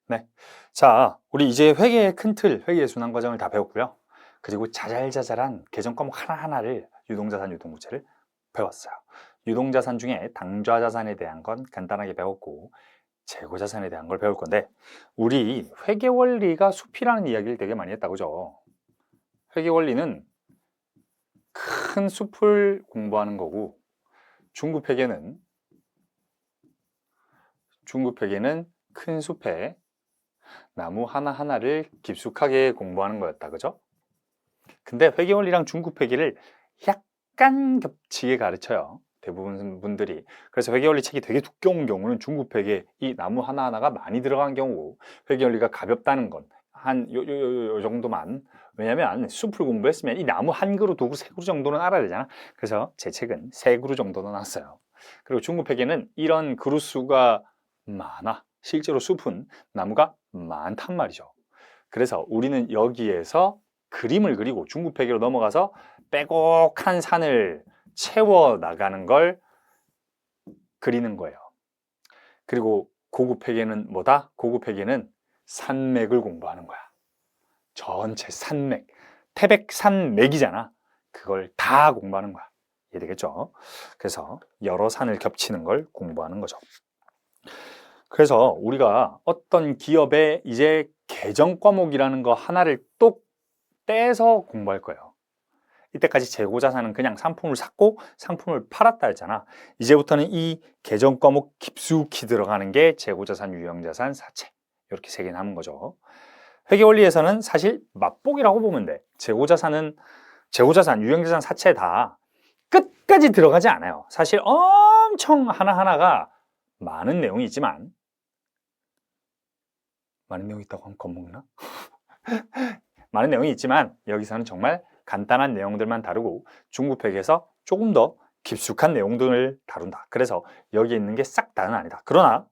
네. 자, 우리 이제 회계의 큰 틀, 회계의 순환 과정을 다 배웠고요. 그리고 자잘자잘한 계정 과목 하나하나를 유동자산, 유동부채를 배웠어요. 유동자산 중에 당좌자산에 대한 건 간단하게 배웠고 재고자산에 대한 걸 배울 건데 우리 회계 원리가 숲이라는 이야기를 되게 많이 했다, 그죠? 회계 원리는 큰 숲을 공부하는 거고 중급 회계는 큰 숲에 나무 하나하나를 깊숙하게 공부하는 거였다, 그죠? 근데 회계원리랑 중급회계를 약간 겹치게 가르쳐요, 대부분 분들이. 그래서 회계원리 책이 되게 두꺼운 경우는 중급회계 이 나무 하나하나가 많이 들어간 경우고, 회계원리가 가볍다는 건 한 요 정도만. 왜냐면 숲을 공부했으면 이 나무 한 그루, 두 그루, 세 그루 정도는 알아야 되잖아. 그래서 제 책은 세 그루 정도 넣어놨어요. 그리고 중급회계는 이런 그루 수가 많아. 실제로 숲은 나무가 많단 말이죠. 그래서 우리는 여기에서 그림을 그리고 중급회계로 넘어가서 빼곡한 산을 채워 나가는 걸 그리는 거예요. 그리고 고급회계는 뭐다? 고급회계는 산맥을 공부하는 거야. 전체 산맥, 태백산맥이잖아. 그걸 다 공부하는 거야. 이해되겠죠? 그래서 여러 산을 겹치는 걸 공부하는 거죠. 그래서 우리가 어떤 기업의 이제 계정 과목이라는 거 하나를 똑 떼서 공부할 거예요. 이때까지 재고자산은 그냥 상품을 샀고 상품을 팔았다 했잖아. 이제부터는 이 계정 과목 깊숙이 들어가는 게 재고자산, 유형자산, 사채, 이렇게 세 개 남은 거죠. 회계원리에서는 사실 맛보기라고 보면 돼. 재고자산, 유형자산, 사채 다 끝까지 들어가지 않아요. 사실 엄청 하나하나가 많은 내용이 있지만, 많은 내용이 있다고 하면 겁먹나? 많은 내용이 있지만 여기서는 정말 간단한 내용들만 다루고 중급회계에서 조금 더 깊숙한 내용들을 다룬다. 그래서 여기 있는 게 싹 다는 아니다. 그러나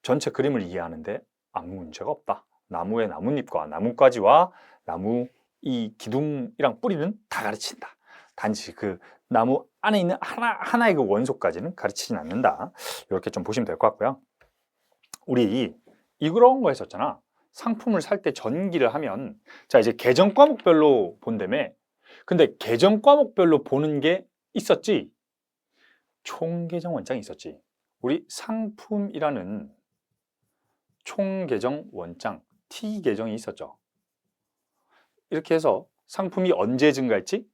전체 그림을 이해하는데 아무 문제가 없다. 나무의 나뭇잎과 나뭇가지와 나무 이 기둥이랑 뿌리는 다 가르친다. 단지 그 나무 안에 있는 하나의 그 원소까지는 가르치진 않는다. 이렇게 좀 보시면 될 것 같고요. 우리 이런 거 했었잖아. 상품을 살 때 전기를 하면, 자, 이제 계정 과목별로 본다며. 근데 계정 과목별로 보는 게 있었지. 총계정 원장이 있었지. 우리 상품이라는 총계정 원장 T 계정이 있었죠. 이렇게 해서 상품이 언제 증가했지?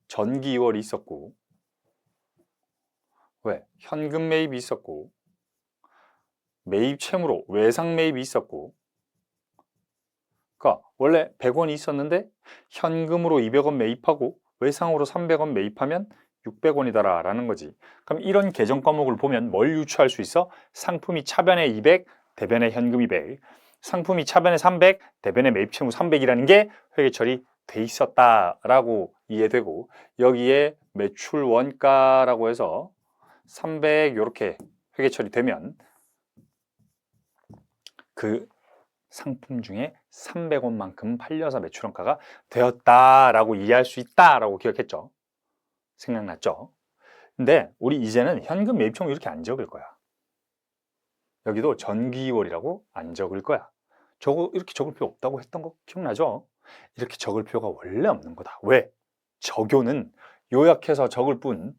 전기 2월이 있었고, 왜? 현금 매입이 있었고, 매입 채무로 외상 매입이 있었고, 그러니까 원래 100원이 있었는데 현금으로 200원 매입하고 외상으로 300원 매입하면 600원이더라 라는 거지. 그럼 이런 계정 과목을 보면 뭘 유추할 수 있어? 상품이 차변에 200, 대변에 현금 200, 상품이 차변에 300, 대변에 매입 채무 300이라는 게 회계 처리돼 있었다라고 이해되고, 여기에 매출 원가라고 해서 300 이렇게 회계 처리되면 그 상품 중에 300원만큼 팔려서 매출원가가 되었다라고 이해할 수 있다라고 기억했죠. 생각났죠? 근데 우리 이제는 현금 매입총을 이렇게 안 적을 거야. 여기도 전기월이라고 안 적을 거야. 저거 이렇게 적을 필요 없다고 했던 거 기억나죠? 이렇게 적을 필요가 원래 없는 거다. 왜? 적요는 요약해서 적을 뿐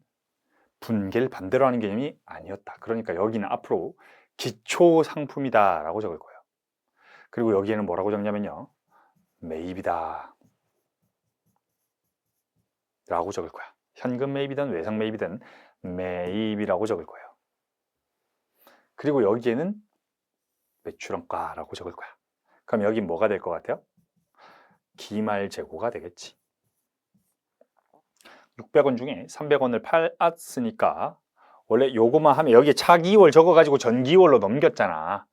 분계를 반대로 하는 개념이 아니었다. 그러니까 여기는 앞으로 기초 상품이다라고 적을 거예요. 그리고 여기에는 뭐라고 적냐면요, 매입이다 라고 적을 거야. 현금 매입이든 외상 매입이든 매입이라고 적을 거예요. 그리고 여기에는 매출원가라고 적을 거야. 그럼 여기 뭐가 될 것 같아요? 기말재고가 되겠지. 600원 중에 300원을 팔았으니까 원래 요거만 하면 여기에 차기월 적어가지고 전기월로 넘겼잖아.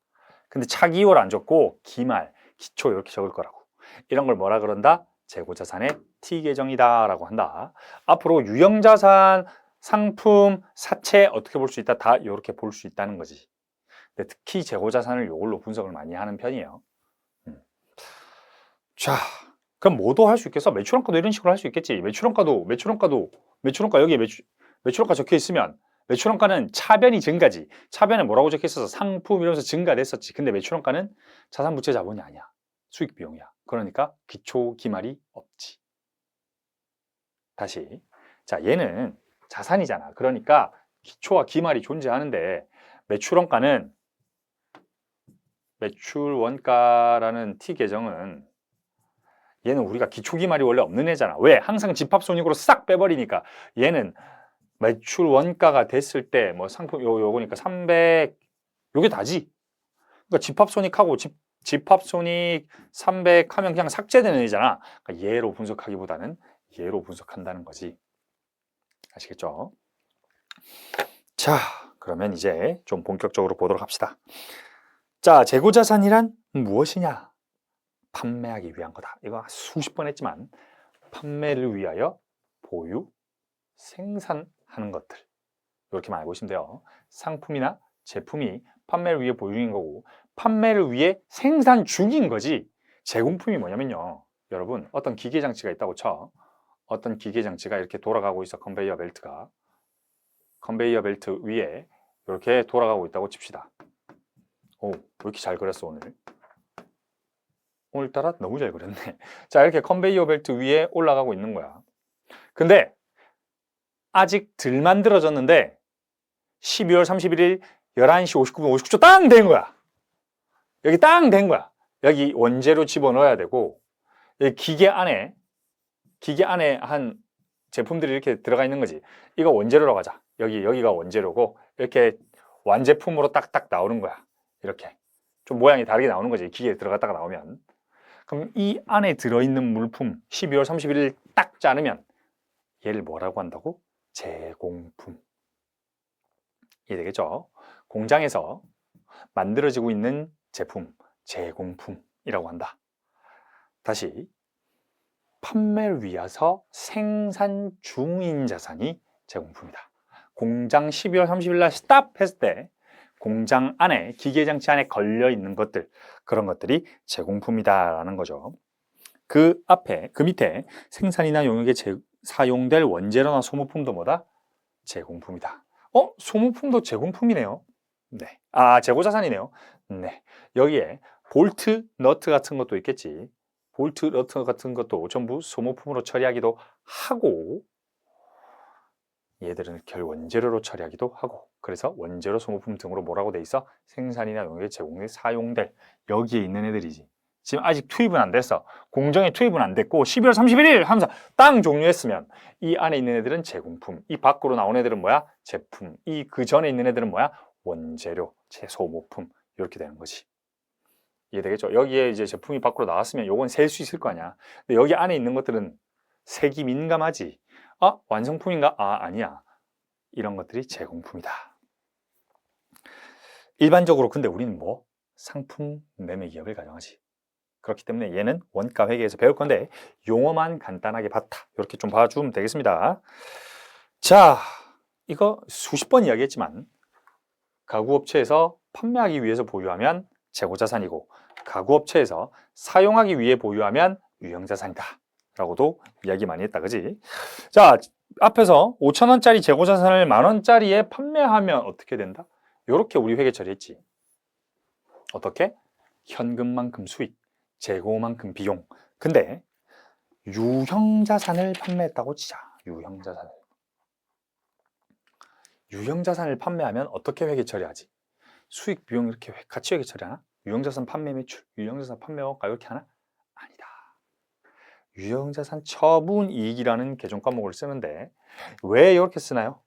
근데 차기월 안 적고 기말, 기초 이렇게 적을 거라고. 이런 걸 뭐라 그런다? 재고자산의 T계정이다 라고 한다. 앞으로 유형자산, 상품, 사채 어떻게 볼 수 있다? 다 이렇게 볼 수 있다는 거지. 근데 특히 재고자산을 이걸로 분석을 많이 하는 편이에요. 자, 그럼 뭐도 할 수 있겠어? 매출원가도 이런 식으로 할 수 있겠지. 매출원가 여기에 매출원가 적혀 있으면 매출원가는 차변이 증가지. 차변에 뭐라고 적혀 있어서 상품 이러면서 증가됐었지. 근데 매출원가는 자산부채 자본이 아니야. 수익 비용이야. 그러니까 기초 기말이 없지. 다시. 자, 얘는 자산이잖아. 그러니까 기초와 기말이 존재하는데 매출원가는 매출원가라는 T 계정은 얘는 우리가 기초기말이 원래 없는 애잖아. 왜? 항상 집합손익으로 싹 빼버리니까. 얘는 매출 원가가 됐을 때 뭐 상품 요거니까 300 요게 다지. 그러니까 집합손익하고 집합손익 300 하면 그냥 삭제되는 애잖아. 그러니까 얘로 분석하기보다는 얘로 분석한다는 거지. 아시겠죠? 자, 그러면 이제 좀 본격적으로 보도록 합시다. 자, 재고자산이란 무엇이냐? 판매하기 위한 거다. 이거 수십 번 했지만 판매를 위하여 보유, 생산하는 것들. 이렇게만 알고 있으면 돼요. 상품이나 제품이 판매를 위해 보유인 거고 판매를 위해 생산 중인 거지. 제공품이 뭐냐면요. 여러분 어떤 기계장치가 있다고 쳐. 어떤 기계장치가 이렇게 돌아가고 있어. 컨베이어 벨트가. 컨베이어 벨트 위에 이렇게 돌아가고 있다고 칩시다. 오, 왜 이렇게 잘 그렸어 오늘. 오늘따라 너무 잘 그렸네. 자, 이렇게 컨베이어 벨트 위에 올라가고 있는 거야. 근데 아직 덜 만들어졌는데 12월 31일 11시 59분 59초 땅 된 거야. 여기 땅 된 거야. 여기 원재료 집어넣어야 되고 여기 기계 안에 한 제품들이 이렇게 들어가 있는 거지. 이거 원재료라고 하자. 여기가 원재료고 이렇게 완제품으로 딱딱 나오는 거야. 이렇게 좀 모양이 다르게 나오는 거지. 기계에 들어갔다가 나오면. 그럼 이 안에 들어있는 물품 12월 31일 딱 자르면 얘를 뭐라고 한다고? 제공품. 이해되겠죠? 공장에서 만들어지고 있는 제품, 제공품이라고 한다. 다시 판매를 위해서 생산 중인 자산이 제공품이다. 공장 12월 30일 날 스탑 했을 때 공장 안에 기계장치 안에 걸려있는 것들 그런 것들이 제공품이다라는 거죠. 그 앞에 그 밑에 생산이나 용역에 사용될 원재료나 소모품도 뭐다? 제공품이다. 소모품도 제공품이네요. 네. 아, 재고자산이네요. 네. 여기에 볼트, 너트 같은 것도 있겠지. 볼트, 너트 같은 것도 전부 소모품으로 처리하기도 하고 얘들은 결원재료로 처리하기도 하고 그래서 원재료, 소모품 등으로 뭐라고 돼 있어? 생산이나 용역에 제공에 사용될 여기에 있는 애들이지. 지금 아직 투입은 안 됐어. 공정에 투입은 안 됐고 12월 31일 하면서 땅 종료했으면 이 안에 있는 애들은 제공품, 이 밖으로 나온 애들은 뭐야? 제품, 이 그 전에 있는 애들은 뭐야? 원재료, 소모품 이렇게 되는 거지. 이해되겠죠? 여기에 이제 제품이 밖으로 나왔으면 요건 셀 수 있을 거 아니야. 근데 여기 안에 있는 것들은 색이 민감하지. 완성품인가? 아니야. 이런 것들이 제공품이다. 일반적으로 근데 우리는 뭐? 상품 매매 기업을 가정하지. 그렇기 때문에 얘는 원가 회계에서 배울 건데 용어만 간단하게 봤다. 이렇게 좀 봐주면 되겠습니다. 자, 이거 수십 번 이야기했지만 가구업체에서 판매하기 위해서 보유하면 재고자산이고 가구업체에서 사용하기 위해 보유하면 유형자산이다 라고도 이야기 많이 했다. 그지? 자, 앞에서 5,000원짜리 재고자산을 10,000원짜리에 판매하면 어떻게 된다? 이렇게 우리 회계 처리했지. 어떻게? 현금만큼 수익, 재고만큼 비용. 근데 유형자산을 판매했다고 치자. 유형자산을 판매하면 어떻게 회계 처리하지? 수익, 비용 이렇게 같이 회계 처리하나? 유형자산 판매 매출, 유형자산 판매 원가 이렇게 하나? 아니다. 유형자산 처분 이익이라는 계정 과목을 쓰는데 왜 이렇게 쓰나요?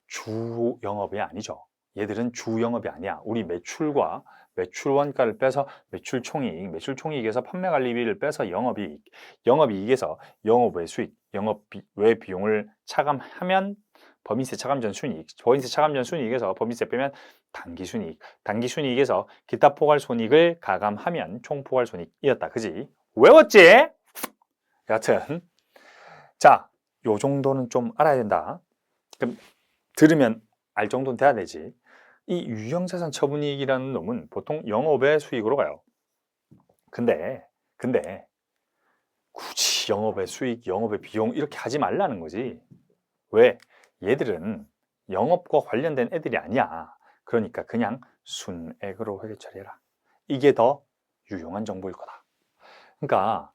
주 영업이 아니죠. 얘들은 주 영업이 아니야. 우리 매출과 매출 원가를 빼서 매출 총이익, 매출 총이익에서 판매 관리비를 빼서 영업이익, 영업이익에서 영업외 수익, 영업외 비용을 차감하면 법인세 차감 전 순이익, 법인세 차감 전 순이익에서 법인세 빼면 당기 순이익, 당기 순이익에서 기타 포괄 손익을 가감하면 총 포괄 손익이었다. 그지? 외웠지? 여하튼 자, 요 정도는 좀 알아야 된다. 그럼 들으면 알 정도는 돼야 되지. 이 유형자산 처분이익이라는 놈은 보통 영업의 수익으로 가요. 근데 굳이 영업의 수익, 영업의 비용 이렇게 하지 말라는 거지. 왜? 얘들은 영업과 관련된 애들이 아니야. 그러니까 그냥 순액으로 회계 처리해라. 이게 더 유용한 정보일 거다. 그러니까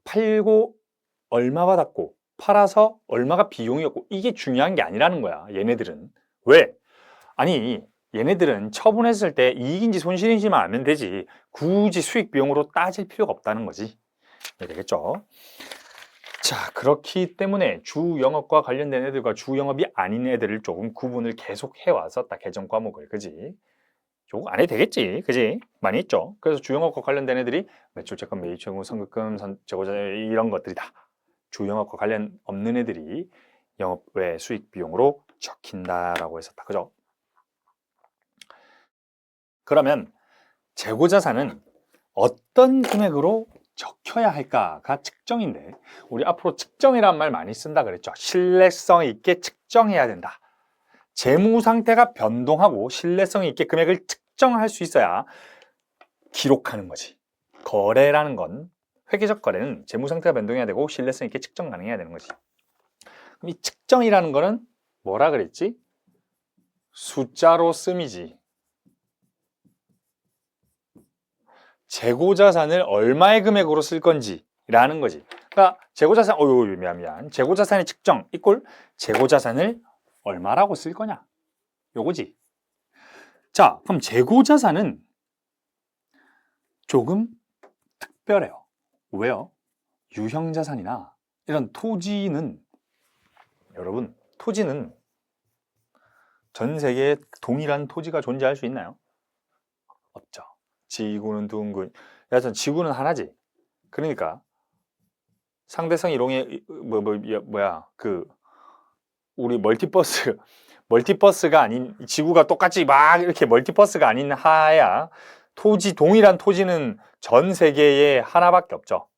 팔고 얼마 받았고 팔아서 얼마가 비용이었고 이게 중요한 게 아니라는 거야. 얘네들은. 왜? 아니 얘네들은 처분했을 때 이익인지 손실인지만 알면 되지 굳이 수익 비용으로 따질 필요가 없다는 거지. 네, 되겠죠? 자, 그렇기 때문에 주 영업과 관련된 애들과 주 영업이 아닌 애들을 조금 구분을 계속 해왔었다. 개정 과목을. 그지? 요거 안 해도 되겠지. 그지? 많이 했죠. 그래서 주 영업과 관련된 애들이 매출채권, 매입채권, 선급금, 재고자 이런 것들이다. 주 영업과 관련 없는 애들이 영업 외 수익 비용으로 적힌다라고 했었다. 그죠? 그러면 재고자산은 어떤 금액으로 적혀야 할까가 측정인데 우리 앞으로 측정이란 말 많이 쓴다 그랬죠. 신뢰성 있게 측정해야 된다. 재무 상태가 변동하고 신뢰성 있게 금액을 측정할 수 있어야 기록하는 거지. 거래라는 건 회계적 거래는 재무 상태가 변동해야 되고 신뢰성 있게 측정 가능해야 되는 거지. 그럼 이 측정이라는 거는 뭐라 그랬지? 숫자로 씀이지. 재고자산을 얼마의 금액으로 쓸 건지라는 거지. 그러니까 재고자산, 미안. 재고자산의 측정 이꼴 재고자산을 얼마라고 쓸 거냐? 요거지. 자, 그럼 재고자산은 조금 특별해요. 왜요? 유형자산이나 이런 토지는 여러분, 토지는 전 세계에 동일한 토지가 존재할 수 있나요? 없죠. 지구는 둥근, 여하튼 지구는 하나지. 그러니까 상대성 이론의 우리 멀티버스가 아닌 지구가 똑같이 막 이렇게 멀티버스가 아닌 하야 동일한 토지는 전 세계에 하나밖에 없죠.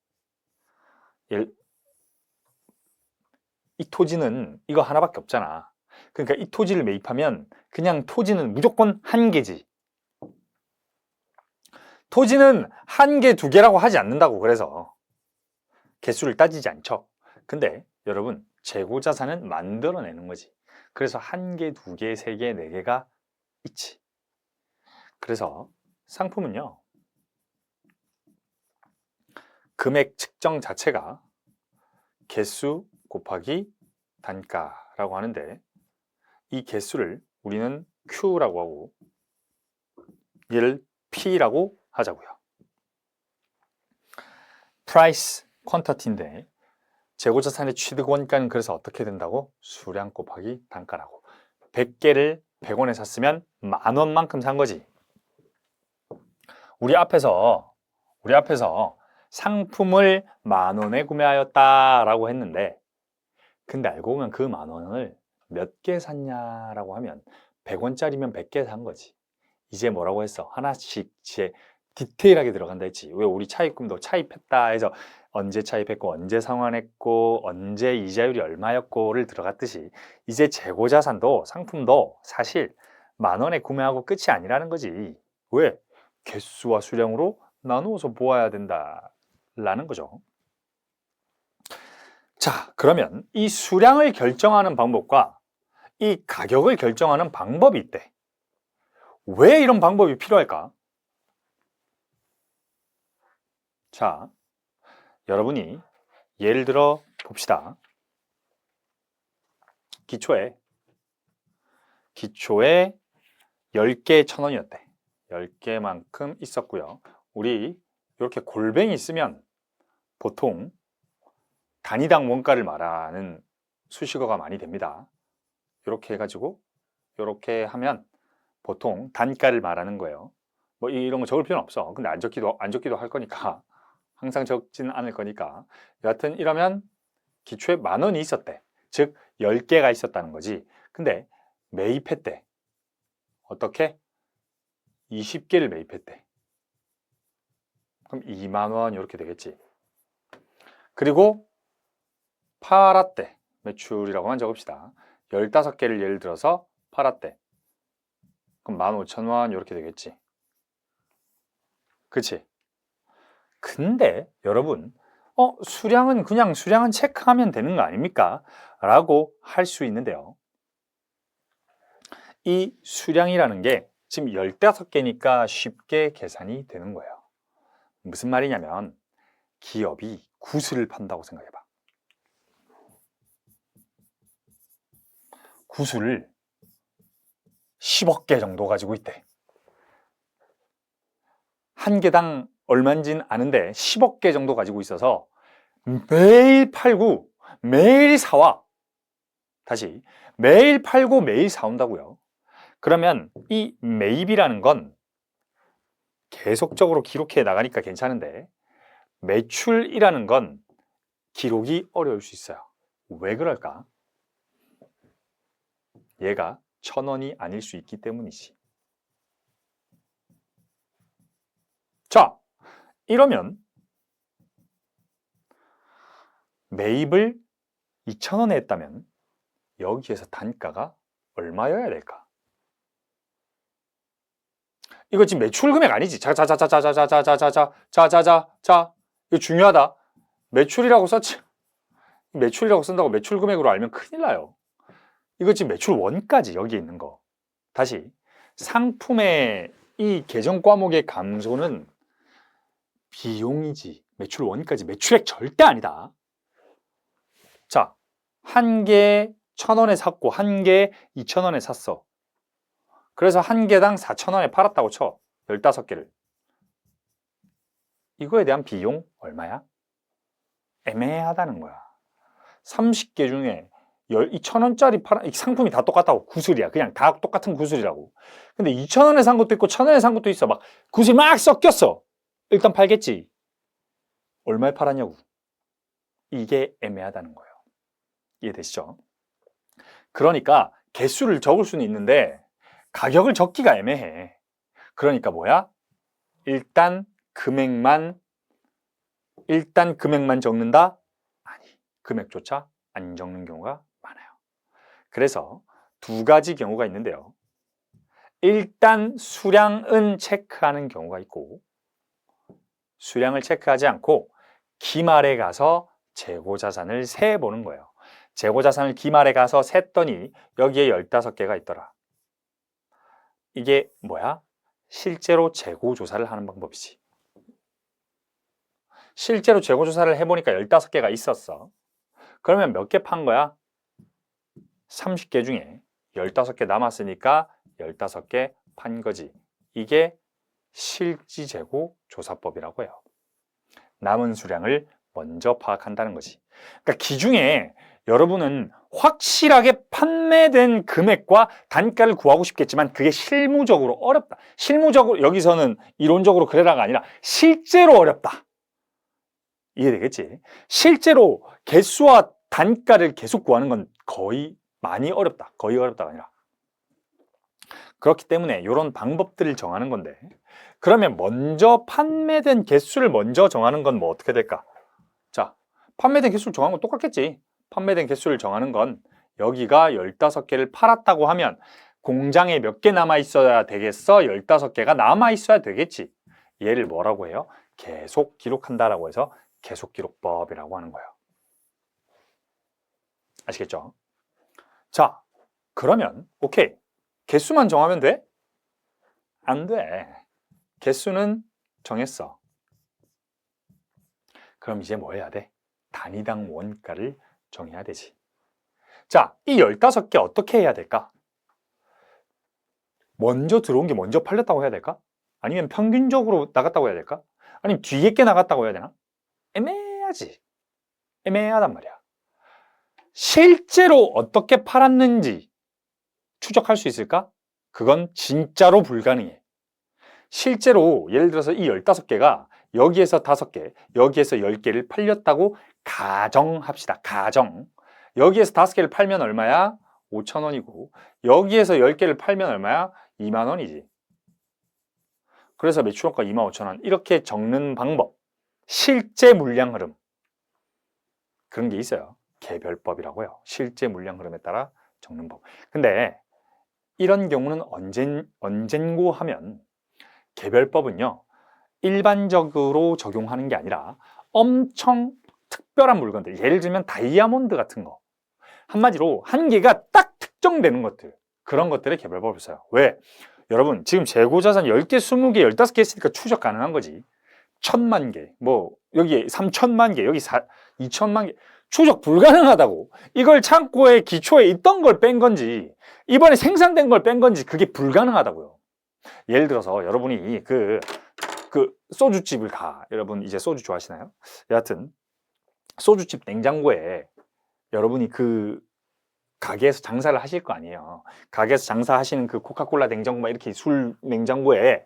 이 토지는 이거 하나밖에 없잖아. 그러니까 이 토지를 매입하면 그냥 토지는 무조건 한 개지. 토지는 한 개, 두 개라고 하지 않는다고. 그래서 개수를 따지지 않죠. 근데 여러분 재고자산은 만들어내는 거지. 그래서 한 개, 두 개, 세 개, 네 개가 있지. 그래서 상품은요 금액 측정 자체가 개수 곱하기 단가라고 하는데 이 개수를 우리는 Q라고 하고 얘를 P라고 하자고요. price, quantity인데 재고자산의 취득 원가는 그래서 어떻게 된다고? 수량 곱하기 단가라고. 100개를 100원에 샀으면 10,000원만큼 산 거지. 우리 앞에서 상품을 10,000원에 구매하였다라고 했는데 근데 알고 보면 그 10,000원을 몇 개 샀냐라고 하면 100원짜리면 100개 산 거지. 이제 뭐라고 했어? 하나씩 디테일하게 들어간다 했지. 왜 우리 차입금도 차입했다 해서 언제 차입했고 언제 상환했고 언제 이자율이 얼마였고를 들어갔듯이 이제 재고자산도 상품도 사실 10,000원에 구매하고 끝이 아니라는 거지. 왜? 개수와 수량으로 나누어서 보아야 된다라는 거죠. 자, 그러면 이 수량을 결정하는 방법과 이 가격을 결정하는 방법이 있대. 왜 이런 방법이 필요할까? 자, 여러분이 예를 들어 봅시다. 기초에 10개 1,000원이었대. 10개만큼 있었고요. 우리 이렇게 골뱅이 쓰면 보통 단위당 원가를 말하는 수식어가 많이 됩니다. 이렇게 해가지고 이렇게 하면 보통 단가를 말하는 거예요. 뭐 이런 거 적을 필요는 없어. 근데 안 적기도 할 거니까 항상 적지는 않을 거니까 여하튼 이러면 기초에 10,000원이 있었대. 즉 10개가 있었다는 거지. 근데 매입했대. 어떻게? 20개를 매입했대. 그럼 20,000원 이렇게 되겠지. 그리고 팔았대. 매출이라고만 적읍시다. 15개를 예를 들어서 팔았대. 그럼 15,000원 이렇게 되겠지. 그치? 근데 여러분 수량은 체크하면 되는 거 아닙니까? 라고 할 수 있는데요. 이 수량이라는 게 지금 15개니까 쉽게 계산이 되는 거예요. 무슨 말이냐면 기업이 구슬을 판다고 생각해봐. 구슬을 10억 개 정도 가지고 있대. 한 개당 얼마인지는 아는데 10억 개 정도 가지고 있어서 매일 팔고 매일 사와. 다시 매일 팔고 매일 사온다고요. 그러면 이 매입이라는 건 계속적으로 기록해 나가니까 괜찮은데 매출이라는 건 기록이 어려울 수 있어요. 왜 그럴까? 얘가 1,000원이 아닐 수 있기 때문이지. 자, 이러면 매입을 2,000원에 했다면 여기에서 단가가 얼마여야 될까? 이거 지금 매출 금액 아니지? 자자자자자자자자자자자자자 이거 중요하다. 매출이라고 썼지. 매출이라고 쓴다고 매출 금액으로 알면 큰일 나요. 이거 지금 매출 원까지 여기 있는 거. 다시 상품의 이 계정 과목의 감소는 비용이지 매출 원까지 매출액 절대 아니다. 자, 한 개 1,000원에 샀고 한 개 2,000원에 샀어. 그래서 한 개당 4,000원에 팔았다고 쳐. 15개를. 이거에 대한 비용 얼마야? 애매하다는 거야. 30개 중에 2,000원짜리 상품이 다 똑같다고. 구슬이야. 그냥 다 똑같은 구슬이라고. 근데 2,000원에 산 것도 있고 1,000원에 산 것도 있어. 막 구슬 막 섞였어. 일단 팔겠지. 얼마에 팔았냐고. 이게 애매하다는 거예요. 이해되시죠? 그러니까 개수를 적을 수는 있는데 가격을 적기가 애매해. 그러니까 뭐야? 일단 금액만 적는다? 아니, 금액조차 안 적는 경우가 많아요. 그래서 두 가지 경우가 있는데요. 일단 수량은 체크하는 경우가 있고 수량을 체크하지 않고 기말에 가서 재고자산을 세보는 거예요. 재고자산을 기말에 가서 셌더니 여기에 15개가 있더라. 이게 뭐야? 실제로 재고조사를 하는 방법이지. 실제로 재고조사를 해보니까 15개가 있었어. 그러면 몇 개 판 거야? 30개 중에 15개 남았으니까 15개 판 거지. 이게 실지재고조사법이라고 해요. 남은 수량을 먼저 파악한다는 거지. 그러니까 기중에 여러분은 확실하게 판매된 금액과 단가를 구하고 싶겠지만 그게 실무적으로 어렵다. 실무적으로 여기서는 이론적으로 그래라가 아니라 실제로 어렵다. 이해되겠지? 실제로 개수와 단가를 계속 구하는 건 거의 많이 어렵다. 거의 어렵다가 아니라. 그렇기 때문에 이런 방법들을 정하는 건데 그러면 먼저 판매된 개수를 먼저 정하는 건 뭐 어떻게 될까? 자, 판매된 개수를 정하는 건 똑같겠지. 판매된 개수를 정하는 건 여기가 15개를 팔았다고 하면 공장에 몇 개 남아 있어야 되겠어? 15개가 남아 있어야 되겠지. 얘를 뭐라고 해요? 계속 기록한다라고 해서 계속기록법이라고 하는 거예요. 아시겠죠? 자, 그러면 오케이. 개수만 정하면 돼? 안 돼. 개수는 정했어. 그럼 이제 뭐 해야 돼? 단위당 원가를 정해야 되지. 자, 이 15개 어떻게 해야 될까? 먼저 들어온 게 먼저 팔렸다고 해야 될까? 아니면 평균적으로 나갔다고 해야 될까? 아니면 뒤에 게 나갔다고 해야 되나? 애매하지. 애매하단 말이야. 실제로 어떻게 팔았는지 추적할 수 있을까? 그건 진짜로 불가능해. 실제로 예를 들어서 이 15개가 여기에서 5개, 여기에서 10개를 팔렸다고 가정합시다. 가정. 여기에서 5개를 팔면 얼마야? 5,000원이고 여기에서 10개를 팔면 얼마야? 2만 원이지. 그래서 매출원가 25,000원 이렇게 적는 방법. 실제 물량 흐름. 그런 게 있어요. 개별법이라고 해요. 실제 물량 흐름에 따라 적는 법. 근데 이런 경우는 언젠고 하면 개별법은요. 일반적으로 적용하는 게 아니라 엄청 특별한 물건들. 예를 들면 다이아몬드 같은 거. 한마디로 한 개가 딱 특정되는 것들. 그런 것들의 개별법을 써요. 왜? 여러분 지금 재고자산 10개, 20개, 15개 있으니까 추적 가능한 거지. 1000만 개, 뭐 여기 3000만 개, 여기 2000만 개 추적 불가능하다고. 이걸 창고에 기초에 있던 걸 뺀 건지 이번에 생산된 걸 뺀 건지 그게 불가능하다고요. 예를 들어서 여러분이 그 소주집을 가. 여러분 이제 소주 좋아하시나요? 여하튼 소주집 냉장고에 여러분이 그 가게에서 장사를 하실 거 아니에요. 가게에서 장사하시는 그 코카콜라 냉장고 막 이렇게 술 냉장고에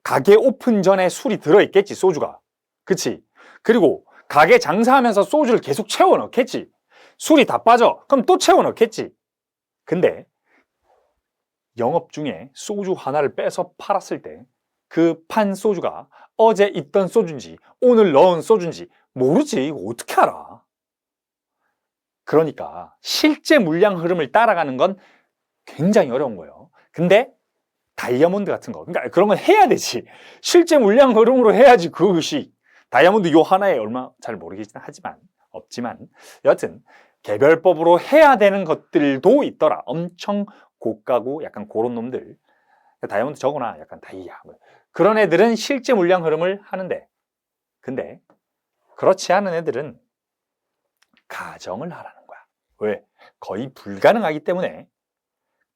가게 오픈 전에 술이 들어있겠지, 소주가. 그치? 그리고 가게 장사하면서 소주를 계속 채워 넣겠지. 술이 다 빠져. 그럼 또 채워 넣겠지. 근데 영업 중에 소주 하나를 빼서 팔았을 때 그 판 소주가 어제 있던 소주인지 오늘 넣은 소주인지 모르지. 이거 어떻게 알아? 그러니까 실제 물량 흐름을 따라가는 건 굉장히 어려운 거예요. 근데 다이아몬드 같은 거, 그러니까 그런 건 해야 되지. 실제 물량 흐름으로 해야지. 그것이 다이아몬드 요 하나에 얼마 잘 모르겠긴 하지만 없지만 여하튼 개별법으로 해야 되는 것들도 있더라. 엄청 고가고 약간 그런 놈들, 다이아몬드 저거나 약간 다이아 그런 애들은 실제 물량 흐름을 하는데, 근데 그렇지 않은 애들은 가정을 하라는 거야. 왜? 거의 불가능하기 때문에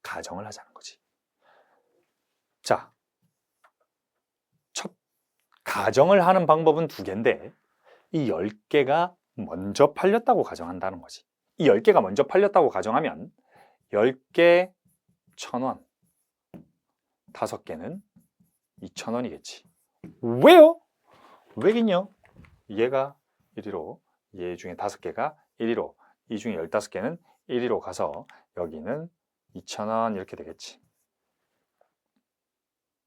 가정을 하자는 거지. 자, 첫 가정을 하는 방법은 2개인데 이 10개가 먼저 팔렸다고 가정한다는 거지. 이 10개가 먼저 팔렸다고 가정하면 10개 1000원, 5개는 2000원이겠지. 왜요? 왜긴요? 얘가 1위로, 얘 중에 5개가 1위로, 이 중에 15개는 1위로 가서 여기는 2000원 이렇게 되겠지.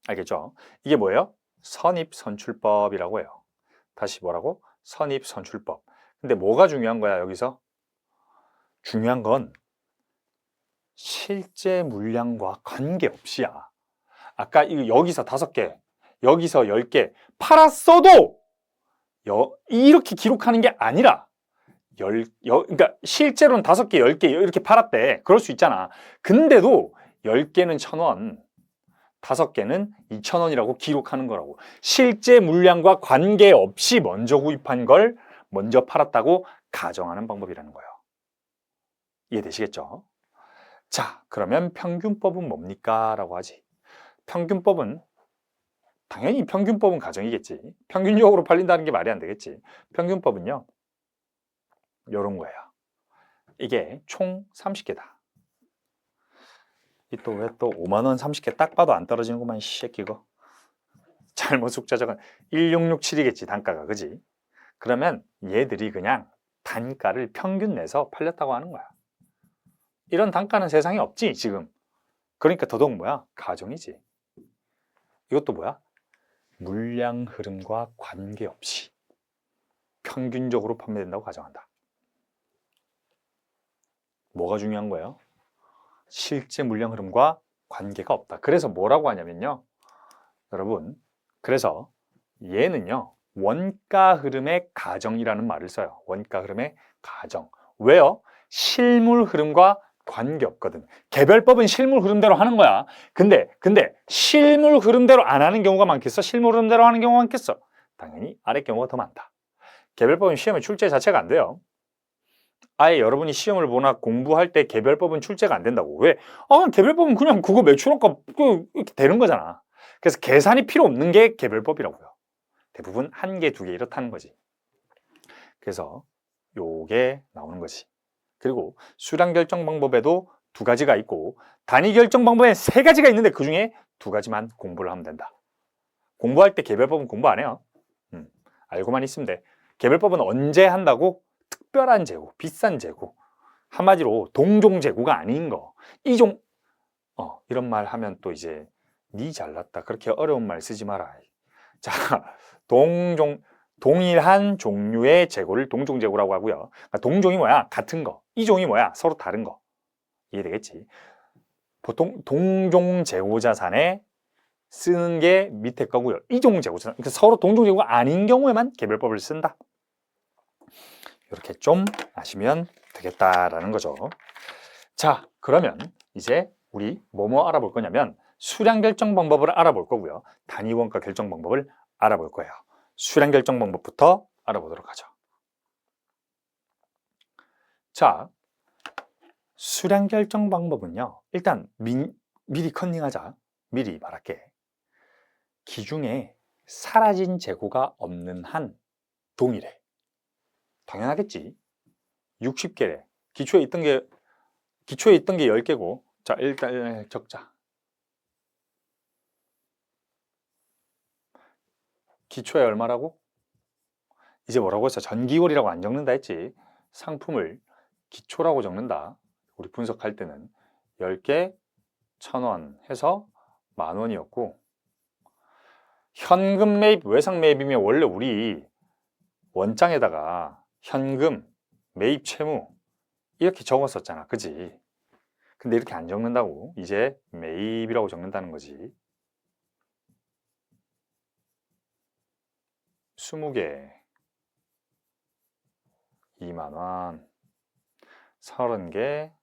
알겠죠? 이게 뭐예요? 선입선출법이라고 해요. 다시 뭐라고? 선입선출법. 근데 뭐가 중요한 거야, 여기서? 중요한 건 실제 물량과 관계없이야. 아까 여기서 5개, 여기서 10개 팔았어도 이렇게 기록하는 게 아니라 그러니까 실제로는 5개, 10개 이렇게 팔았대. 그럴 수 있잖아. 근데도 10개는 1000원, 5개는 2000원이라고 기록하는 거라고. 실제 물량과 관계없이 먼저 구입한 걸 먼저 팔았다고 가정하는 방법이라는 거예요. 이해되시겠죠? 자, 그러면 평균법은 뭡니까? 라고 하지. 평균법은 당연히 평균법은 가정이겠지. 평균적으로 팔린다는 게 말이 안 되겠지. 평균법은요, 요런 거예요. 이게 총 30개다. 이 또 왜 또 5만원 30개 딱 봐도 안 떨어지는구만, 이 새끼고. 잘못 숫자 적은 1667이겠지, 단가가. 그지? 그러면 얘들이 그냥 단가를 평균 내서 팔렸다고 하는 거야. 이런 단가는 세상에 없지, 지금. 그러니까 더더욱 뭐야? 가정이지. 이것도 뭐야? 물량 흐름과 관계없이 평균적으로 판매된다고 가정한다. 뭐가 중요한 거예요? 실제 물량 흐름과 관계가 없다. 그래서 뭐라고 하냐면요, 여러분, 그래서 얘는요, 원가 흐름의 가정이라는 말을 써요. 원가 흐름의 가정. 왜요? 실물 흐름과 관계없거든. 개별법은 실물 흐름대로 하는 거야. 근데 실물 흐름대로 안 하는 경우가 많겠어? 실물 흐름대로 하는 경우가 많겠어? 당연히 아래 경우가 더 많다. 개별법은 시험에 출제 자체가 안 돼요. 아예 여러분이 시험을 보나 공부할 때 개별법은 출제가 안 된다고. 왜? 개별법은 그냥 그거 매출원가 이렇게 되는 거잖아. 그래서 계산이 필요 없는 게 개별법이라고요. 대부분 1개, 2개 이렇다는 거지. 그래서 요게 나오는 거지. 그리고 수량 결정 방법에도 2가지가 있고 단위 결정 방법에 3가지가 있는데 그 중에 2가지만 공부를 하면 된다. 공부할 때 개별법은 공부 안 해요. 알고만 있으면 돼. 개별법은 언제 한다고? 특별한 재고, 비싼 재고. 한마디로 동종 재고가 아닌 거. 이런 말 하면 또 이제 니 잘났다. 그렇게 어려운 말 쓰지 마라. 자, 동일한 종류의 재고를 동종 재고라고 하고요. 그러니까 동종이 뭐야? 같은 거. 이종이 뭐야? 서로 다른 거. 이해되겠지? 보통 동종 재고 자산에 쓰는 게 밑에 거고요. 이종 재고 자산. 그러니까 서로 동종 재고가 아닌 경우에만 개별법을 쓴다. 이렇게 좀 아시면 되겠다라는 거죠. 자, 그러면 이제 우리 뭐뭐 알아볼 거냐면 수량 결정 방법을 알아볼 거고요. 단위 원가 결정 방법을 알아볼 거예요. 수량 결정 방법부터 알아보도록 하죠. 자, 수량 결정 방법은요. 일단 미리 컨닝하자. 미리 말할게. 기중에 사라진 재고가 없는 한 동일해. 당연하겠지. 60개래. 기초에 있던 게 10개고. 자, 일단 적자. 기초에 얼마라고? 이제 뭐라고 했어? 전기월이라고 안 적는다 했지. 상품을 기초라고 적는다. 우리 분석할 때는 10개 1,000원 해서 10,000원이었고, 현금 매입, 외상 매입이면 원래 우리 원장에다가 현금, 매입 채무 이렇게 적었었잖아. 그지? 근데 이렇게 안 적는다고. 이제 매입이라고 적는다는 거지. 20개 20,000원, 30개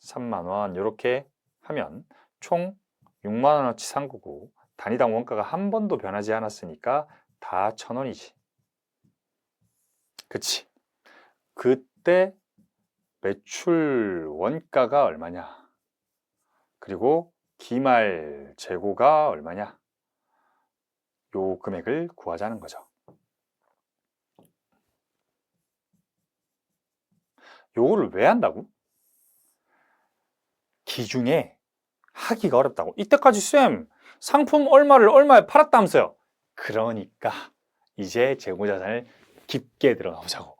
30,000원 이렇게 하면 총 60,000원어치 산 거고, 단위당 원가가 한 번도 변하지 않았으니까 다 1,000원이지. 그치? 그때 매출 원가가 얼마냐? 그리고 기말 재고가 얼마냐? 요 금액을 구하자는 거죠. 요거를 왜 한다고? 기중에 하기가 어렵다고. 이때까지 쌤 상품 얼마를 얼마에 팔았다면서요. 그러니까 이제 재고자산을 깊게 들어가 보자고.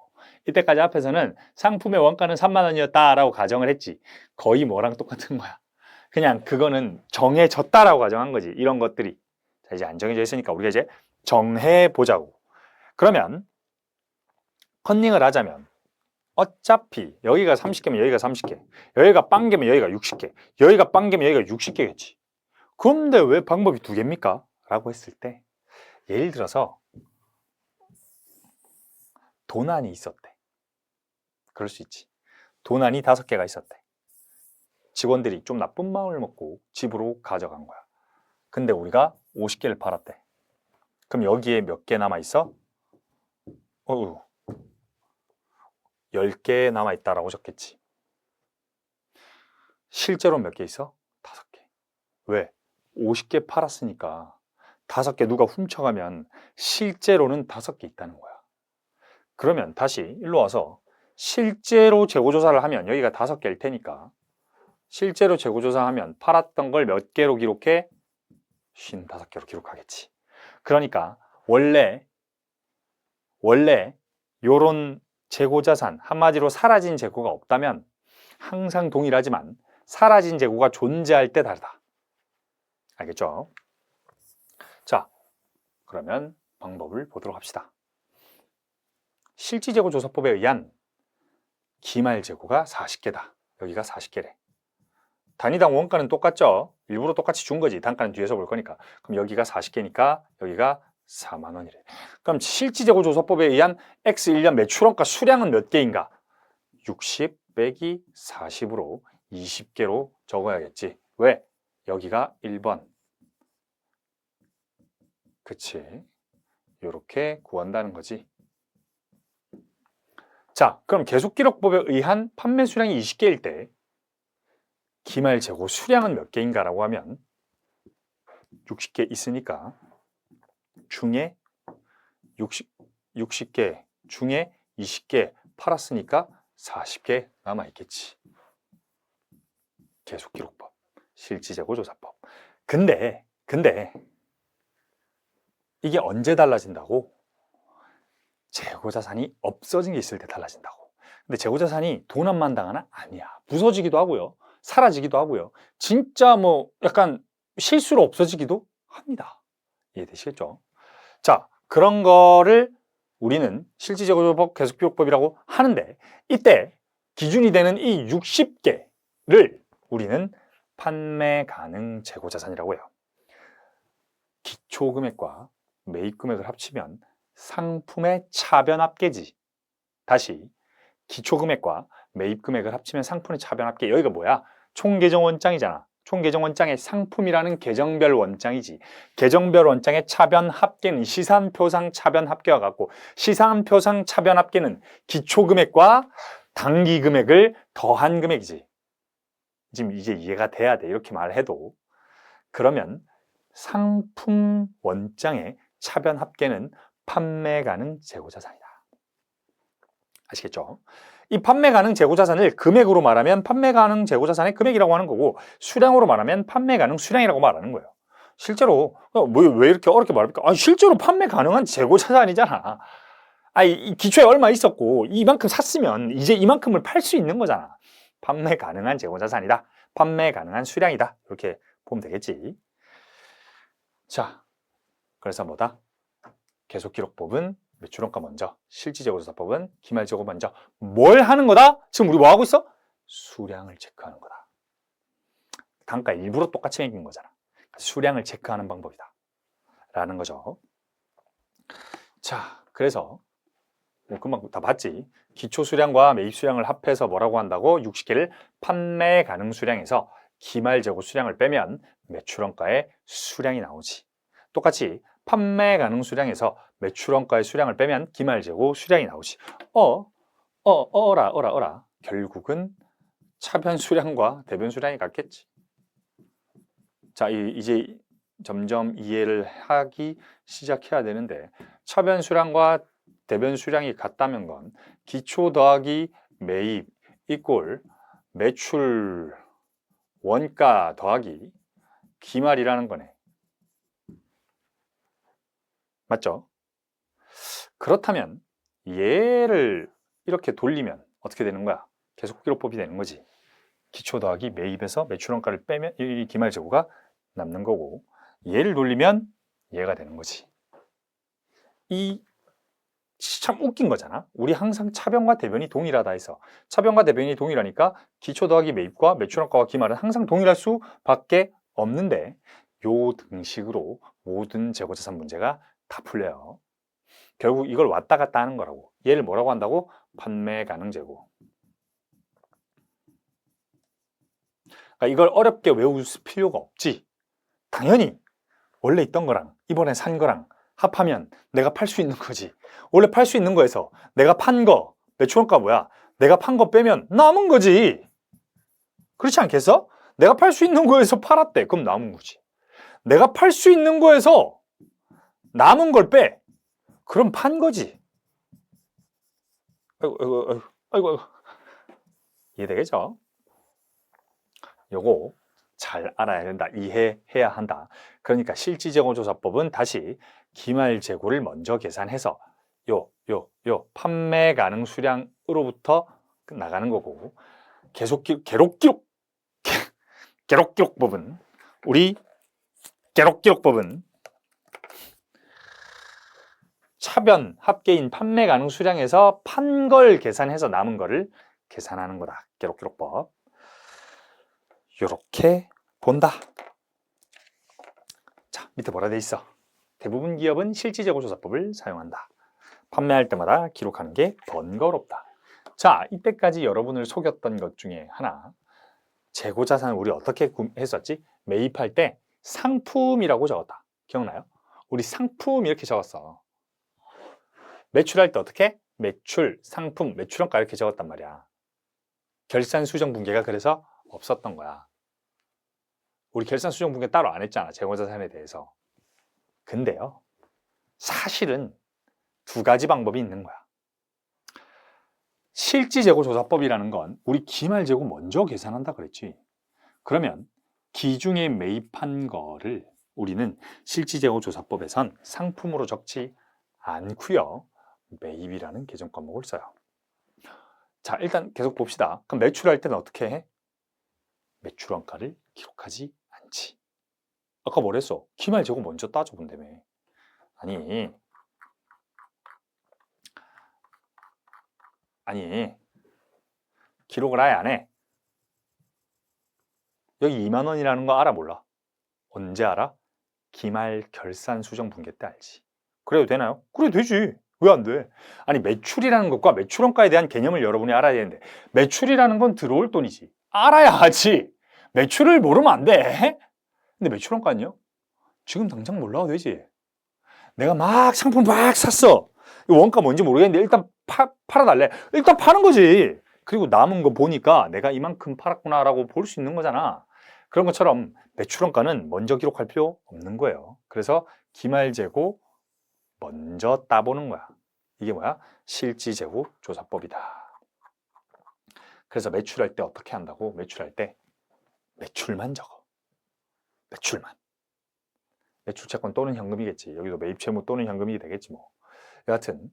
이때까지 앞에서는 상품의 원가는 30,000원이었다라고 가정을 했지. 거의 뭐랑 똑같은 거야. 그냥 그거는 정해졌다라고 가정한 거지. 이런 것들이. 자, 이제 안 정해져 있으니까 우리가 이제 정해보자고. 그러면 컨닝을 하자면 어차피 여기가 30개면 여기가 30개, 여기가 빵개면 여기가 60개, 여기가 빵개면 여기가 60개겠지. 그런데 왜 방법이 2개입니까? 라고 했을 때, 예를 들어서 도난이 있었대. 그럴 수 있지. 도난이 5개가 있었대. 직원들이 좀 나쁜 마음을 먹고 집으로 가져간 거야. 근데 우리가 50개를 팔았대. 그럼 여기에 몇 개 남아있어? 10개 남아있다라고 적겠지. 실제로 몇 개 있어? 5개. 왜? 50개 팔았으니까 5개 누가 훔쳐가면 실제로는 5개 있다는 거야. 그러면 다시 일로 와서 실제로 재고조사를 하면 여기가 5개일 테니까 실제로 재고조사하면 팔았던 걸 몇 개로 기록해? 55개로 기록하겠지. 그러니까 원래 요런 재고자산, 한마디로 사라진 재고가 없다면 항상 동일하지만 사라진 재고가 존재할 때 다르다. 알겠죠? 자, 그러면 방법을 보도록 합시다. 실지재고조사법에 의한 기말 재고가 40개다. 여기가 40개래. 단위당 원가는 똑같죠? 일부러 똑같이 준 거지. 단가는 뒤에서 볼 거니까. 그럼 여기가 40개니까 여기가 40,000원이래. 그럼 실지재고조사법에 의한 X 1년 매출원가 수량은 몇 개인가? 60 빼기 40으로 20개로 적어야겠지. 왜? 여기가 1번. 그치? 이렇게 구한다는 거지. 자, 그럼 계속기록법에 의한 판매 수량이 20개일 때 기말 재고 수량은 몇 개인가라고 하면 60개 있으니까 중에 60개 중에 20개 팔았으니까 40개 남아있겠지. 계속기록법, 실지재고조사법. 근데 이게 언제 달라진다고? 재고자산이 없어진 게 있을 때 달라진다고. 근데 재고자산이 도난만 당하나? 아니야. 부서지기도 하고요. 사라지기도 하고요. 진짜 뭐 약간 실수로 없어지기도 합니다. 이해되시겠죠? 자, 그런 거를 우리는 실지재고조사법 계속기록법이라고 하는데 이때 기준이 되는 이 60개를 우리는 판매 가능 재고자산이라고 해요. 기초금액과 매입금액을 합치면 상품의 차변합계지. 다시 기초금액과 매입 금액을 합치면 상품의 차변 합계. 여기가 뭐야? 총계정 원장이잖아. 총계정 원장의 상품이라는 계정별 원장이지. 계정별 원장의 차변 합계는 시산표상 차변 합계와 같고, 시산표상 차변 합계는 기초금액과 당기금액을 더한 금액이지. 지금 이제 이해가 돼야 돼. 이렇게 말해도. 그러면 상품 원장의 차변 합계는 판매 가능 재고자산이다. 아시겠죠? 이 판매 가능 재고자산을 금액으로 말하면 판매 가능 재고자산의 금액이라고 하는 거고, 수량으로 말하면 판매 가능 수량이라고 말하는 거예요. 실제로 왜 이렇게 어렵게 말합니까? 실제로 판매 가능한 재고자산이잖아. 이 기초에 얼마 있었고 이만큼 샀으면 이제 이만큼을 팔 수 있는 거잖아. 판매 가능한 재고자산이다. 판매 가능한 수량이다. 이렇게 보면 되겠지. 자, 그래서 뭐다? 계속기록법은 매출원가 먼저, 실지재고조사법은 기말재고 먼저. 뭘 하는 거다? 지금 우리 뭐 하고 있어? 수량을 체크하는 거다. 단가 일부러 똑같이 매긴 거잖아. 수량을 체크하는 방법이다 라는 거죠. 자, 그래서 뭐 금방 다 봤지. 기초수량과 매입수량을 합해서 뭐라고 한다고? 60개를 판매 가능 수량에서 기말재고 수량을 빼면 매출원가의 수량이 나오지. 똑같이 판매 가능 수량에서 매출원가의 수량을 빼면 기말재고 수량이 나오지. 어라. 결국은 차변 수량과 대변 수량이 같겠지. 자, 이제 점점 이해를 하기 시작해야 되는데, 차변 수량과 대변 수량이 같다는 건 기초 더하기 매입 이꼴 매출 원가 더하기 기말이라는 거네. 맞죠? 그렇다면 얘를 이렇게 돌리면 어떻게 되는 거야? 계속기록법이 되는 거지. 기초 더하기 매입에서 매출원가를 빼면 이 기말재고가 남는 거고, 얘를 돌리면 얘가 되는 거지. 이 참 웃긴 거잖아. 우리 항상 차변과 대변이 동일하다 해서, 차변과 대변이 동일하니까 기초 더하기 매입과 매출원가와 기말은 항상 동일할 수밖에 없는데, 요 등식으로 모든 재고자산 문제가 다 풀려요. 결국 이걸 왔다 갔다 하는 거라고. 얘를 뭐라고 한다고? 판매 가능 재고. 그러니까 이걸 어렵게 외울 필요가 없지. 당연히 원래 있던 거랑 이번에 산 거랑 합하면 내가 팔 수 있는 거지. 원래 팔 수 있는 거에서 내가 판 거, 매출원가 뭐야? 내가 판 거 빼면 남은 거지. 그렇지 않겠어? 내가 팔 수 있는 거에서 팔았대. 그럼 남은 거지. 내가 팔 수 있는 거에서 남은 걸 빼. 그럼 판 거지. 아이고. 이해되겠죠? 요거 잘 알아야 된다. 이해해야 한다. 그러니까 실지재고조사법은 다시 기말재고를 먼저 계산해서 요 판매 가능 수량으로부터 나가는 거고, 기록기록법은 차변 합계인 판매 가능 수량에서 판 걸 계산해서 남은 거를 계산하는 거다. 기록기록법. 요렇게 본다. 자, 밑에 뭐라 돼 있어? 대부분 기업은 실지재고조사법을 사용한다. 판매할 때마다 기록하는 게 번거롭다. 자, 이때까지 여러분을 속였던 것 중에 하나, 재고자산을 우리 어떻게 했었지? 매입할 때 상품이라고 적었다. 기억나요? 우리 상품 이렇게 적었어. 매출할 때 어떻게? 매출, 상품, 매출원가 이렇게 적었단 말이야. 결산 수정 분계가 그래서 없었던 거야. 우리 결산 수정 분계 따로 안 했잖아. 재고자산에 대해서. 근데요, 사실은 두 가지 방법이 있는 거야. 실지재고조사법이라는 건 우리 기말재고 먼저 계산한다 그랬지. 그러면 기중에 매입한 거를 우리는 실지재고조사법에선 상품으로 적지 않고요, 매입이라는 계정 과목을 써요. 자, 일단 계속 봅시다. 그럼 매출할 때는 어떻게 해? 매출원가를 기록하지 않지. 아까 뭐랬어? 기말재고 먼저 따져본다며. 아니 기록을 아예 안 해. 여기 2만 원이라는 거 알아 몰라? 언제 알아? 기말 결산 수정 분계 때 알지. 그래도 되나요? 그래도 되지. 왜 안 돼? 아니 매출이라는 것과 매출원가에 대한 개념을 여러분이 알아야 되는데 매출이라는 건 들어올 돈이지. 알아야 하지. 매출을 모르면 안 돼. 근데 매출원가는요? 지금 당장 몰라도 되지. 내가 막 상품 막 샀어. 원가 뭔지 모르겠는데 일단 팔아달래. 일단 파는 거지. 그리고 남은 거 보니까 내가 이만큼 팔았구나라고 볼 수 있는 거잖아. 그런 것처럼 매출원가는 먼저 기록할 필요 없는 거예요. 그래서 기말재고 먼저 따보는 거야. 이게 뭐야? 실지재고 조사법이다. 그래서 매출할 때 어떻게 한다고? 매출할 때 매출만 적어. 매출만. 매출채권 또는 현금이겠지. 여기도 매입채무 또는 현금이 되겠지 뭐. 여하튼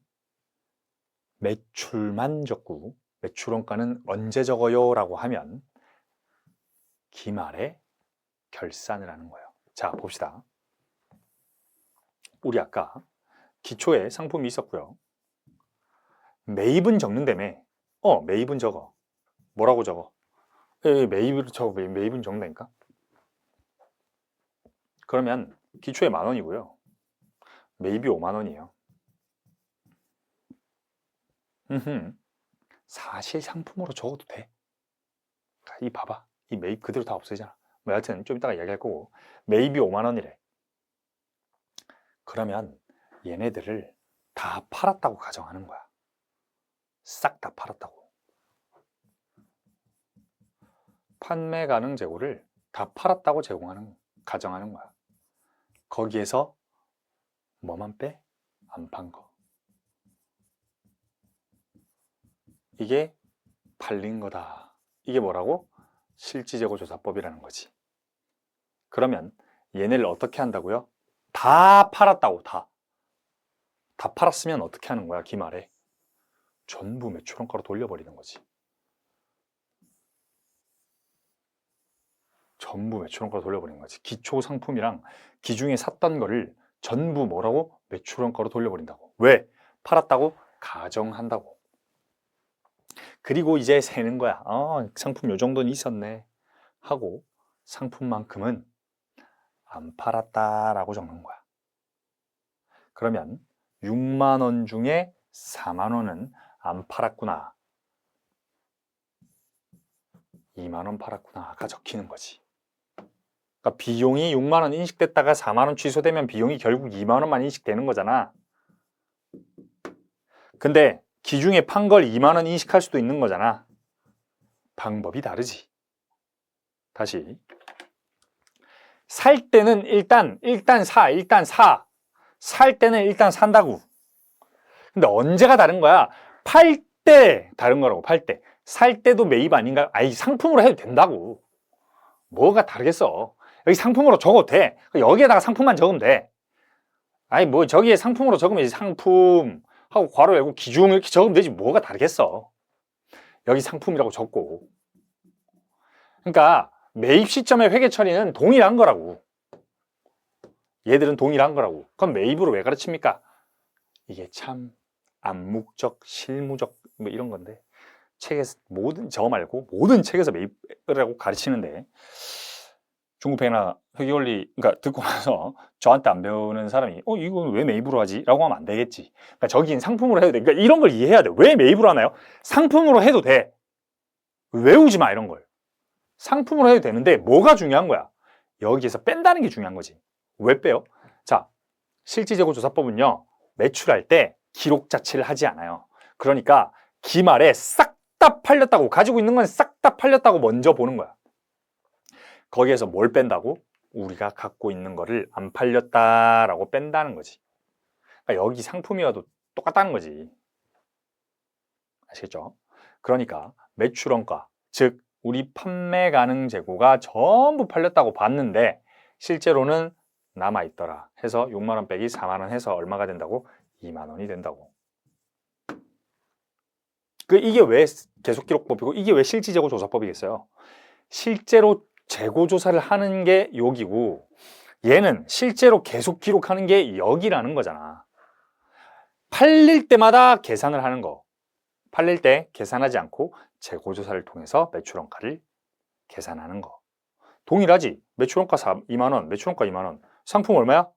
매출만 적고 매출원가는 언제 적어요? 라고 하면 기말에 결산을 하는 거예요. 자, 봅시다. 우리 아까 기초에 상품이 있었고요. 매입은 적는다며. 매입은 적어. 뭐라고 적어? 매입을 적어. 매입은 적는다니까? 그러면 기초에 10,000원이고요. 매입이 50,000원이에요. 사실 상품으로 적어도 돼. 이 봐봐. 이 매입 그대로 다 없어지잖아. 뭐 여하튼 좀 이따가 이야기할 거고. 매입이 50,000원이래. 그러면 얘네들을 다 팔았다고 가정하는 거야. 싹 다 팔았다고. 판매 가능 재고를 다 팔았다고 가정하는 거야. 거기에서 뭐만 빼? 안 판 거. 이게 팔린 거다. 이게 뭐라고? 실지재고조사법이라는 거지. 그러면 얘네를 어떻게 한다고요? 다 팔았다고. 다 팔았으면 어떻게 하는 거야? 기말에 전부 매출원가로 돌려버리는 거지. 전부 매출원가로 돌려버리는 거지. 기초 상품이랑 기중에 샀던 거를 전부 뭐라고? 매출원가로 돌려버린다고. 왜? 팔았다고 가정한다고. 그리고 이제 세는 거야. 상품 요 정도는 있었네 하고 상품만큼은 안 팔았다라고 적는 거야. 그러면 60,000원 중에 40,000원은 안 팔았구나. 20,000원 팔았구나가 적히는 거지. 그러니까 비용이 60,000원 인식됐다가 40,000원 취소되면 비용이 결국 20,000원만 인식되는 거잖아. 근데 기중에 판 걸 20,000원 인식할 수도 있는 거잖아. 방법이 다르지. 다시. 살 때는 일단 사. 살 때는 일단 산다고. 근데 언제가 다른 거야? 팔 때 다른 거라고. 팔 때. 살 때도 매입 아닌가? 아이, 상품으로 해도 된다고. 뭐가 다르겠어. 여기 상품으로 적어도 돼. 여기에다가 상품만 적으면 돼. 아니 뭐 저기에 상품으로 적으면 이제 상품 하고 괄호 열고 기중 이렇게 적으면 되지. 뭐가 다르겠어. 여기 상품이라고 적고. 그러니까 매입 시점의 회계 처리는 동일한 거라고. 얘들은 동일한 거라고. 그럼 매입으로 왜 가르칩니까? 이게 참 암묵적, 실무적 뭐 이런 건데 책에서 저 말고 모든 책에서 매입이라고 가르치는데 중국회계나 회계원리 그러니까 듣고 나서 저한테 안 배우는 사람이 이건 왜 매입으로 하지? 라고 하면 안 되겠지. 그러니까 저긴 상품으로 해도 돼. 그러니까 이런 걸 이해해야 돼. 왜 매입으로 하나요? 상품으로 해도 돼. 외우지 마 이런 걸. 상품으로 해도 되는데 뭐가 중요한 거야? 여기에서 뺀다는 게 중요한 거지. 왜 빼요? 자, 실지재고조사법은요. 매출할 때 기록 자체를 하지 않아요. 그러니까 기말에 싹 다 팔렸다고 가지고 있는 건 싹 다 팔렸다고 먼저 보는 거야. 거기에서 뭘 뺀다고? 우리가 갖고 있는 거를 안 팔렸다라고 뺀다는 거지. 그러니까 여기 상품이어도 똑같다는 거지. 아시겠죠? 그러니까 매출원가, 즉 우리 판매 가능 재고가 전부 팔렸다고 봤는데 실제로는 남아있더라 해서 60,000원 빼기 40,000원 해서 얼마가 된다고? 20,000원이 된다고. 이게 왜 계속기록법이고 이게 왜 실지재고조사법이겠어요? 실제로 재고조사를 하는 게 여기고 얘는 실제로 계속 기록하는 게 여기라는 거잖아. 팔릴 때마다 계산을 하는 거. 팔릴 때 계산하지 않고 재고조사를 통해서 매출원가를 계산하는 거. 동일하지? 매출원가 20,000원, 매출원가 20,000원. 상품 얼마야?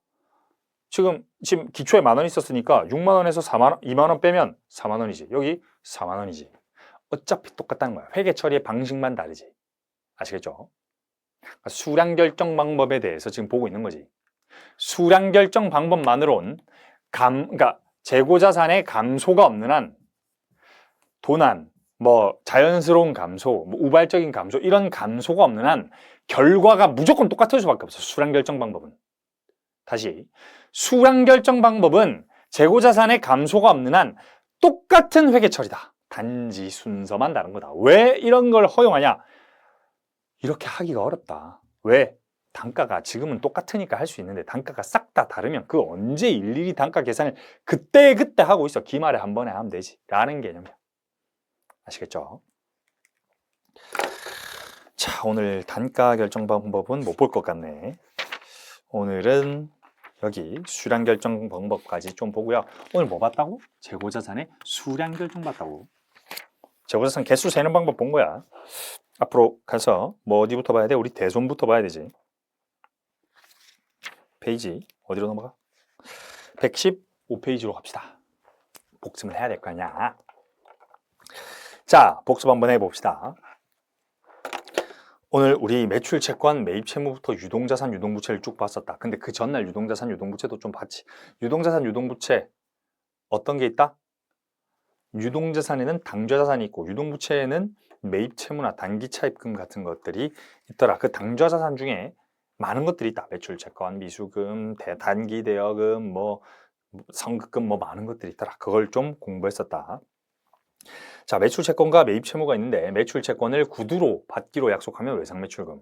지금 기초에 10,000원 있었으니까 60,000원에서 2만 원 빼면 4만 원이지. 여기 4만 원이지. 어차피 똑같다는 거야. 회계 처리의 방식만 다르지. 아시겠죠? 그러니까 수량 결정 방법에 대해서 지금 보고 있는 거지. 수량 결정 방법만으론 그러니까 재고 자산의 감소가 없는 한 도난, 뭐 자연스러운 감소, 뭐 우발적인 감소 이런 감소가 없는 한 결과가 무조건 똑같을 수밖에 없어. 수량 결정 방법은. 다시 수량 결정 방법은 재고 자산의 감소가 없는 한 똑같은 회계 처리다. 단지 순서만 다른 거다. 왜 이런 걸 허용하냐? 이렇게 하기가 어렵다. 왜? 단가가 지금은 똑같으니까 할 수 있는데 단가가 싹 다 다르면 그 언제 일일이 단가 계산을 그때 하고 있어. 기말에 한 번에 하면 되지. 라는 개념이야. 아시겠죠? 자, 오늘 단가 결정 방법은 못 볼 것 같네. 오늘은 여기 수량 결정 방법까지 좀 보고요. 오늘 뭐 봤다고? 재고자산의 수량 결정 봤다고. 재고자산 개수 세는 방법 본 거야. 앞으로 가서 뭐 어디부터 봐야 돼? 우리 대손부터 봐야 되지. 페이지 어디로 넘어가? 115페이지로 갑시다. 복습을 해야 될 거 아니야. 자, 복습 한번 해봅시다. 오늘 우리 매출 채권, 매입 채무부터 유동자산, 유동부채를 쭉 봤었다. 근데 그 전날 유동자산, 유동부채도 좀 봤지. 유동자산, 유동부채 어떤 게 있다? 유동자산에는 당좌자산이 있고 유동부채에는 매입 채무나 단기 차입금 같은 것들이 있더라. 그 당좌자산 중에 많은 것들이 있다. 매출 채권, 미수금, 단기 대여금, 뭐 선급금 뭐 많은 것들이 있더라. 그걸 좀 공부했었다. 자, 매출 채권과 매입 채무가 있는데 매출 채권을 구두로 받기로 약속하면 외상매출금,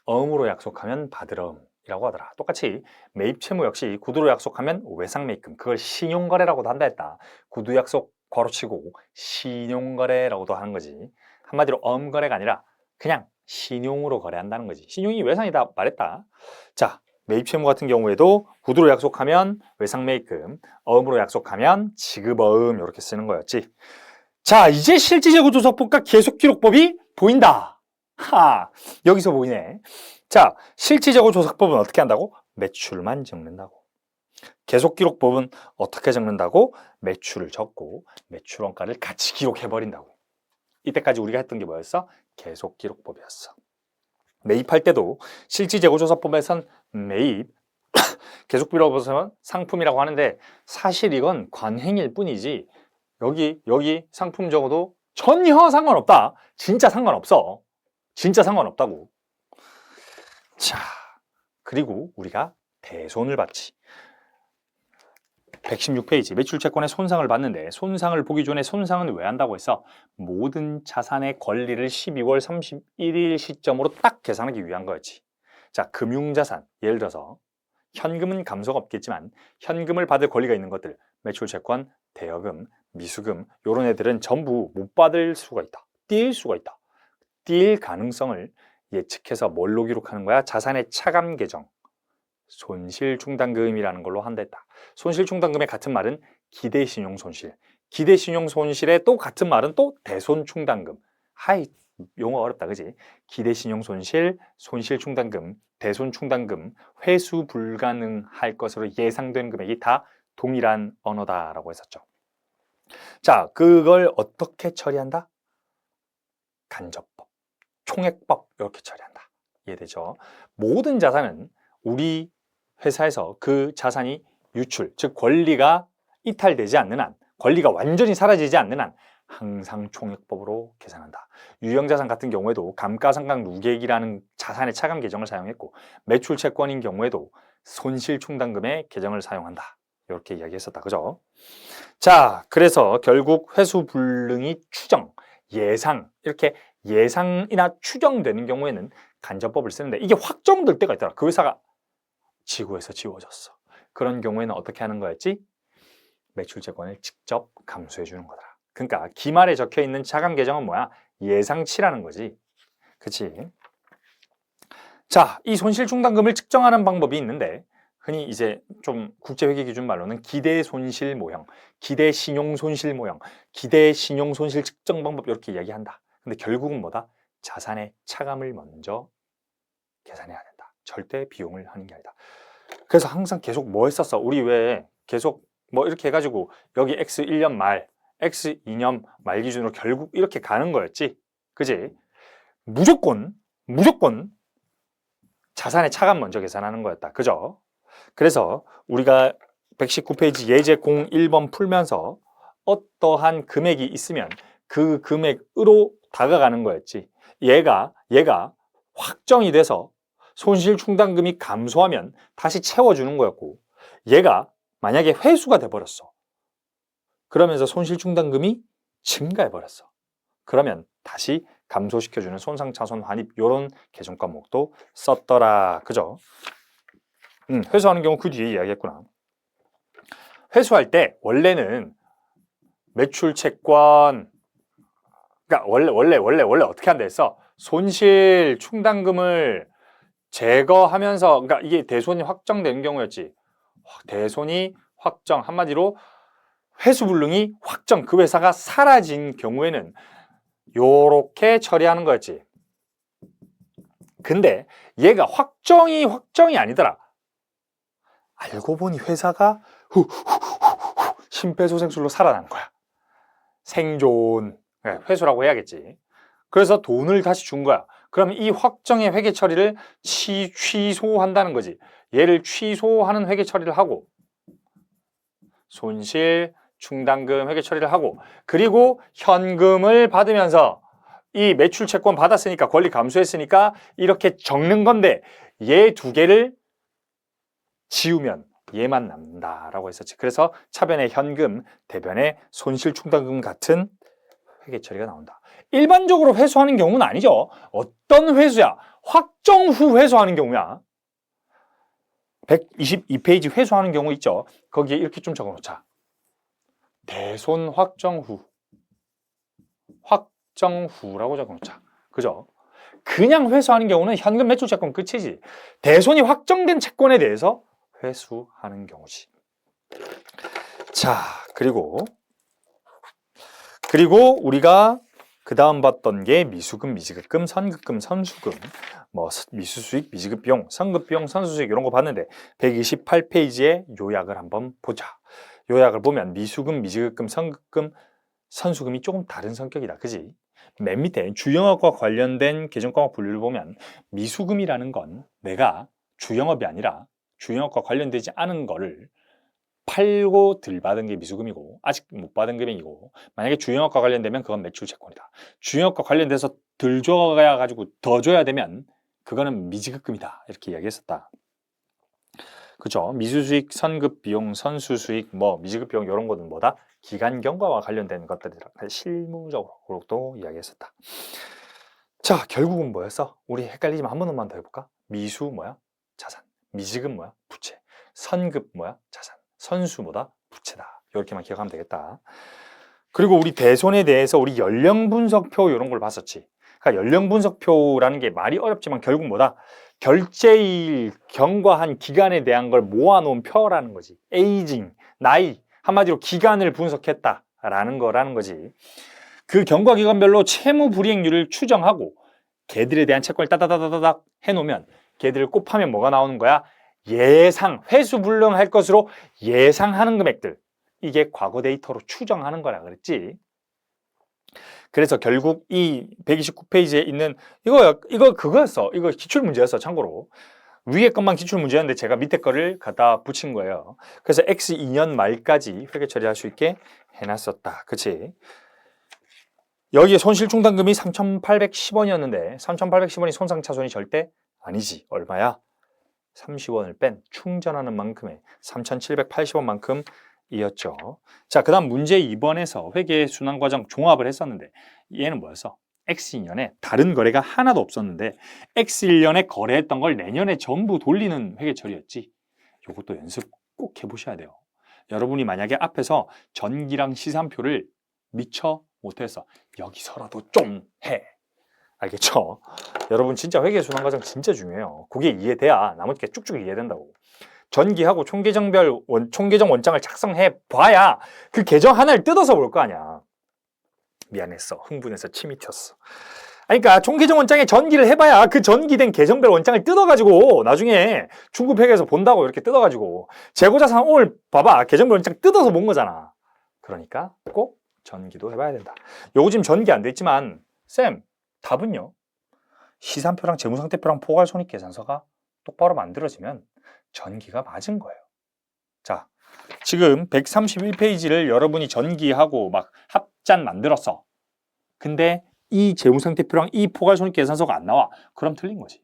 어음으로 약속하면 받을어음이라고 하더라. 똑같이 매입 채무 역시 구두로 약속하면 외상매입금, 그걸 신용거래라고도 한다 했다. 구두 약속 괄호치고 신용거래라고도 하는 거지. 한마디로 어음거래가 아니라 그냥 신용으로 거래한다는 거지. 신용이 외상이다 말했다. 자, 매입 채무 같은 경우에도 구두로 약속하면 외상매입금, 어음으로 약속하면 지급어음 이렇게 쓰는 거였지. 자, 이제 실질재고조사법과 계속기록법이 보인다. 여기서 보이네. 자, 실질재고조사법은 어떻게 한다고? 매출만 적는다고. 계속기록법은 어떻게 적는다고? 매출을 적고 매출원가를 같이 기록해버린다고. 이때까지 우리가 했던 게 뭐였어? 계속기록법이었어. 매입할 때도 실질재고조사법에선 매입, 계속기록법에서는 상품이라고 하는데 사실 이건 관행일 뿐이지 여기 상품 적어도 전혀 상관없다. 진짜 상관없어. 진짜 상관없다고. 자, 그리고 우리가 대손을 받지. 116페이지 매출채권의 손상을 봤는데 손상을 보기 전에 손상은 왜 한다고 했어? 모든 자산의 권리를 12월 31일 시점으로 딱 계산하기 위한 거였지. 자, 금융자산, 예를 들어서 현금은 감소가 없겠지만 현금을 받을 권리가 있는 것들, 매출채권, 대여금, 미수금 이런 애들은 전부 못 받을 수가 있다. 뛸 수가 있다. 뛸 가능성을 예측해서 뭘로 기록하는 거야? 자산의 차감 계정, 손실충당금이라는 걸로 한다 했다. 손실충당금의 같은 말은 기대신용손실, 기대신용손실의 또 같은 말은 또 대손충당금. 하이, 용어 어렵다 그지? 기대신용손실, 손실충당금, 대손충당금, 회수 불가능할 것으로 예상된 금액이 다 동일한 언어다라고 했었죠. 자, 그걸 어떻게 처리한다? 간접법, 총액법 이렇게 처리한다. 이해되죠? 모든 자산은 우리 회사에서 그 자산이 유출, 즉 권리가 이탈되지 않는 한, 권리가 완전히 사라지지 않는 한 항상 총액법으로 계산한다. 유형자산 같은 경우에도 감가상각 누계액이라는 자산의 차감 계정을 사용했고 매출채권인 경우에도 손실충당금의 계정을 사용한다. 이렇게 이야기했었다. 그죠? 자, 그래서 결국 회수불능이 추정, 예상 이렇게 예상이나 추정되는 경우에는 간접법을 쓰는데 이게 확정될 때가 있더라. 그 회사가 지구에서 지워졌어. 그런 경우에는 어떻게 하는 거였지? 매출채권을 직접 감수해 주는 거더라. 그러니까 기말에 적혀 있는 차감 계정은 뭐야? 예상치라는 거지. 그치? 자, 이 손실충당금을 측정하는 방법이 있는데 흔히 이제 좀 국제회계 기준 말로는 기대손실 모형, 기대신용손실 모형, 기대신용손실 측정 방법 이렇게 이야기한다. 근데 결국은 뭐다? 자산의 차감을 먼저 계산해야 된다. 절대 비용을 하는 게 아니다. 그래서 항상 계속 뭐 했었어? 우리 왜 계속 뭐 이렇게 해가지고 여기 x 1년 말, x 2년 말 기준으로 결국 이렇게 가는 거였지. 그지? 무조건 자산의 차감 먼저 계산하는 거였다. 그죠? 그래서 우리가 119페이지 예제 01번 풀면서 어떠한 금액이 있으면 그 금액으로 다가가는 거였지. 얘가 확정이 돼서 손실 충당금이 감소하면 다시 채워주는 거였고, 얘가 만약에 회수가 돼버렸어. 그러면서 손실 충당금이 증가해 버렸어. 그러면 다시 감소시켜주는 손상차손 환입 요런 계정 과목도 썼더라. 그죠? 회수하는 경우 그 뒤에 이야기했구나. 회수할 때 원래는 매출 채권, 그러니까 원래 어떻게 한다 했어? 손실 충당금을 제거하면서, 그러니까 이게 대손이 확정된 경우였지. 대손이 확정, 한마디로 회수불능이 확정, 그 회사가 사라진 경우에는 요렇게 처리하는 거였지. 근데 얘가 확정이 아니더라. 알고 보니 회사가 심폐소생술로 살아난 거야. 생존, 회수라고 해야겠지. 그래서 돈을 다시 준 거야. 그러면 이 확정의 회계 처리를 취소한다는 거지. 얘를 취소하는 회계 처리를 하고, 손실 충당금 회계 처리를 하고, 그리고 현금을 받으면서 이 매출 채권 받았으니까 권리 감소했으니까 이렇게 적는 건데, 얘 두 개를 지우면 얘만 남는다라고 했었지. 그래서 차변의 현금, 대변의 손실 충당금 같은 회계 처리가 나온다. 일반적으로 회수하는 경우는 아니죠. 어떤 회수야? 확정 후 회수하는 경우야. 122페이지 회수하는 경우 있죠. 거기에 이렇게 좀 적어놓자. 대손 확정 후라고 적어놓자. 그죠? 그냥 회수하는 경우는 현금 매출 채권 끝이지. 대손이 확정된 채권에 대해서 회수하는 경우지. 자, 그리고 우리가 그 다음 봤던 게 미수금, 미지급금, 선급금, 선수금, 뭐 미수수익, 미지급비용, 선급비용, 선수수익 이런 거 봤는데 128페이지의 요약을 한번 보자. 요약을 보면 미수금, 미지급금, 선급금, 선수금이 조금 다른 성격이다. 그지? 맨 밑에 주영업과 관련된 계정과목 분류를 보면 미수금이라는 건 내가 주영업이 아니라 주영업과 관련되지 않은 거를 팔고 덜 받은 게 미수금이고 아직 못 받은 금액이고, 만약에 주영업과 관련되면 그건 매출 채권이다. 주영업과 관련돼서 덜 줘야 가지고 더 줘야 되면 그거는 미지급금이다. 이렇게 이야기했었다. 그죠? 미수수익, 선급비용, 선수수익, 뭐 미지급비용 이런 거는 뭐다? 기간 경과와 관련된 것들이라 실무적으로도 이야기했었다. 자, 결국은 뭐였어? 우리 헷갈리지만 한 번만 더 해볼까? 미수 뭐야? 자산. 미지급 뭐야? 부채. 선급 뭐야? 자산. 선수 뭐다? 부채다. 이렇게만 기억하면 되겠다. 그리고 우리 대손에 대해서 우리 연령 분석표 이런 걸 봤었지. 그러니까 연령 분석표라는 게 말이 어렵지만 결국 뭐다? 결제일 경과한 기간에 대한 걸 모아놓은 표라는 거지. 에이징, 나이, 한마디로 기간을 분석했다라는 거라는 거지. 그 경과 기간별로 채무 불이행률을 추정하고 걔들에 대한 채권을 따다다다닥 해놓으면 걔들을 곱하면 뭐가 나오는 거야? 예상, 회수 불능할 것으로 예상하는 금액들. 이게 과거 데이터로 추정하는 거라 그랬지. 그래서 결국 이 129페이지에 있는 이거 그거였어. 이거 기출문제였어. 참고로. 위에 것만 기출문제였는데 제가 밑에 거를 갖다 붙인 거예요. 그래서 X 2년 말까지 회계 처리할 수 있게 해놨었다. 그치? 여기에 손실충당금이 3,810원이었는데 3,810원이 손상차손이 절대 아니지. 얼마야? 30원을 뺀 충전하는 만큼의 3,780원만큼 이었죠. 자, 그 다음 문제 2번에서 회계 순환 과정 종합을 했었는데 얘는 뭐였어? X2년에 다른 거래가 하나도 없었는데 X1년에 거래했던 걸 내년에 전부 돌리는 회계 처리였지. 이것도 연습 꼭 해보셔야 돼요. 여러분이 만약에 앞에서 전기랑 시산표를 미처 못해서 여기서라도 좀 해. 알겠죠? 여러분 진짜 회계 순환 과정 진짜 중요해요. 그게 이해돼야 나머지 게 쭉쭉 이해된다고. 전기하고 총계정 원장을 작성해 봐야 그 계정 하나를 뜯어서 볼 거 아니야. 미안했어. 흥분해서 침이 튀었어. 아니, 그러니까 총계정 원장에 전기를 해봐야 그 전기된 계정별 원장을 뜯어가지고 나중에 중급회계에서 본다고 이렇게 뜯어가지고 재고자산 오늘 봐봐 계정별 원장 뜯어서 본 거잖아. 그러니까 꼭 전기도 해봐야 된다. 요즘 전기 안 돼 있지만 쌤 답은요. 시산표랑 재무상태표랑 포괄손익계산서가 똑바로 만들어지면 전기가 맞은 거예요. 자, 지금 131페이지를 여러분이 전기하고 막 합잔 만들었어. 근데 이 재무상태표랑 이 포괄손익계산서가 안 나와. 그럼 틀린 거지.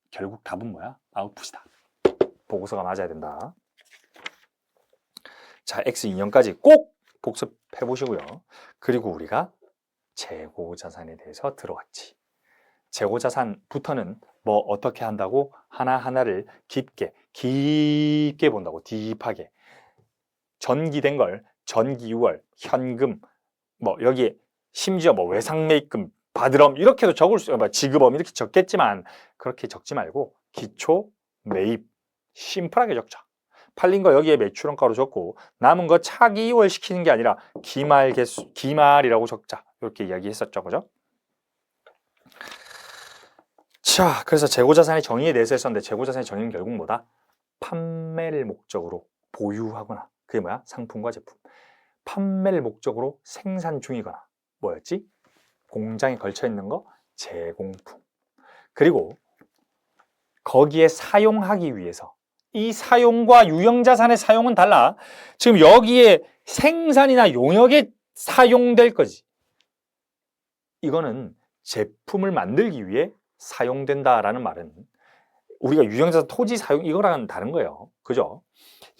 결국 답은 뭐야? 아웃풋이다. 보고서가 맞아야 된다. 자, X2년까지 꼭 복습해 보시고요. 그리고 우리가 재고자산에 대해서 들어왔지. 재고자산부터는 뭐 어떻게 한다고 하나하나를 깊게 본다고. 딥하게. 전기된 걸 전기유월, 현금, 뭐 여기에 심지어 뭐 외상매입금, 바드럼 이렇게도 적을 수, 지급엄 이렇게 적겠지만 그렇게 적지 말고 기초, 매입, 심플하게 적자. 팔린 거 여기에 매출원가로 적고 남은 거 차기 이월 시키는 게 아니라 기말 개수, 기말이라고 적자. 이렇게 이야기했었죠, 그죠? 자, 그래서 재고자산의 정의에 대해서 했었는데 재고자산의 정의는 결국 뭐다? 판매를 목적으로 보유하거나 그게 뭐야? 상품과 제품. 판매를 목적으로 생산 중이거나 뭐였지? 공장에 걸쳐 있는 거 제공품. 그리고 거기에 사용하기 위해서 이 사용과 유형자산의 사용은 달라. 지금 여기에 생산이나 용역에 사용될 거지. 이거는 제품을 만들기 위해 사용된다라는 말은 우리가 유형자산 토지 사용 이거랑은 다른 거예요. 그죠?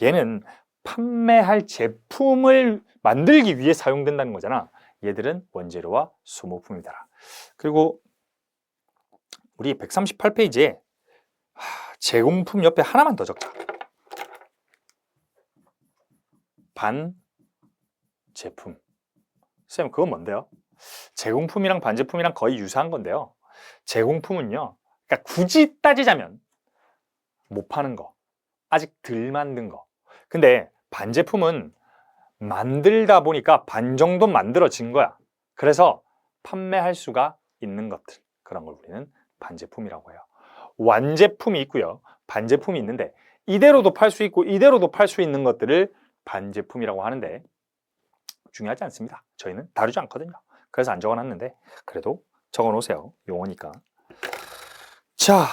얘는 판매할 제품을 만들기 위해 사용된다는 거잖아. 얘들은 원재료와 소모품이다. 그리고 우리 138페이지에 제공품 옆에 하나만 더 적자. 반제품. 쌤, 그건 뭔데요? 제공품이랑 반제품이랑 거의 유사한 건데요. 제공품은요, 그러니까 굳이 따지자면 못 파는 거, 아직 덜 만든 거. 근데 반제품은 만들다 보니까 반 정도 만들어진 거야. 그래서 판매할 수가 있는 것들, 그런 걸 우리는 반제품이라고 해요. 완제품이 있고요, 반제품이 있는데 이대로도 팔 수 있고 이대로도 팔 수 있는 것들을 반제품이라고 하는데 중요하지 않습니다. 저희는 다루지 않거든요. 그래서 안 적어놨는데 그래도 적어놓으세요. 용어니까. 자,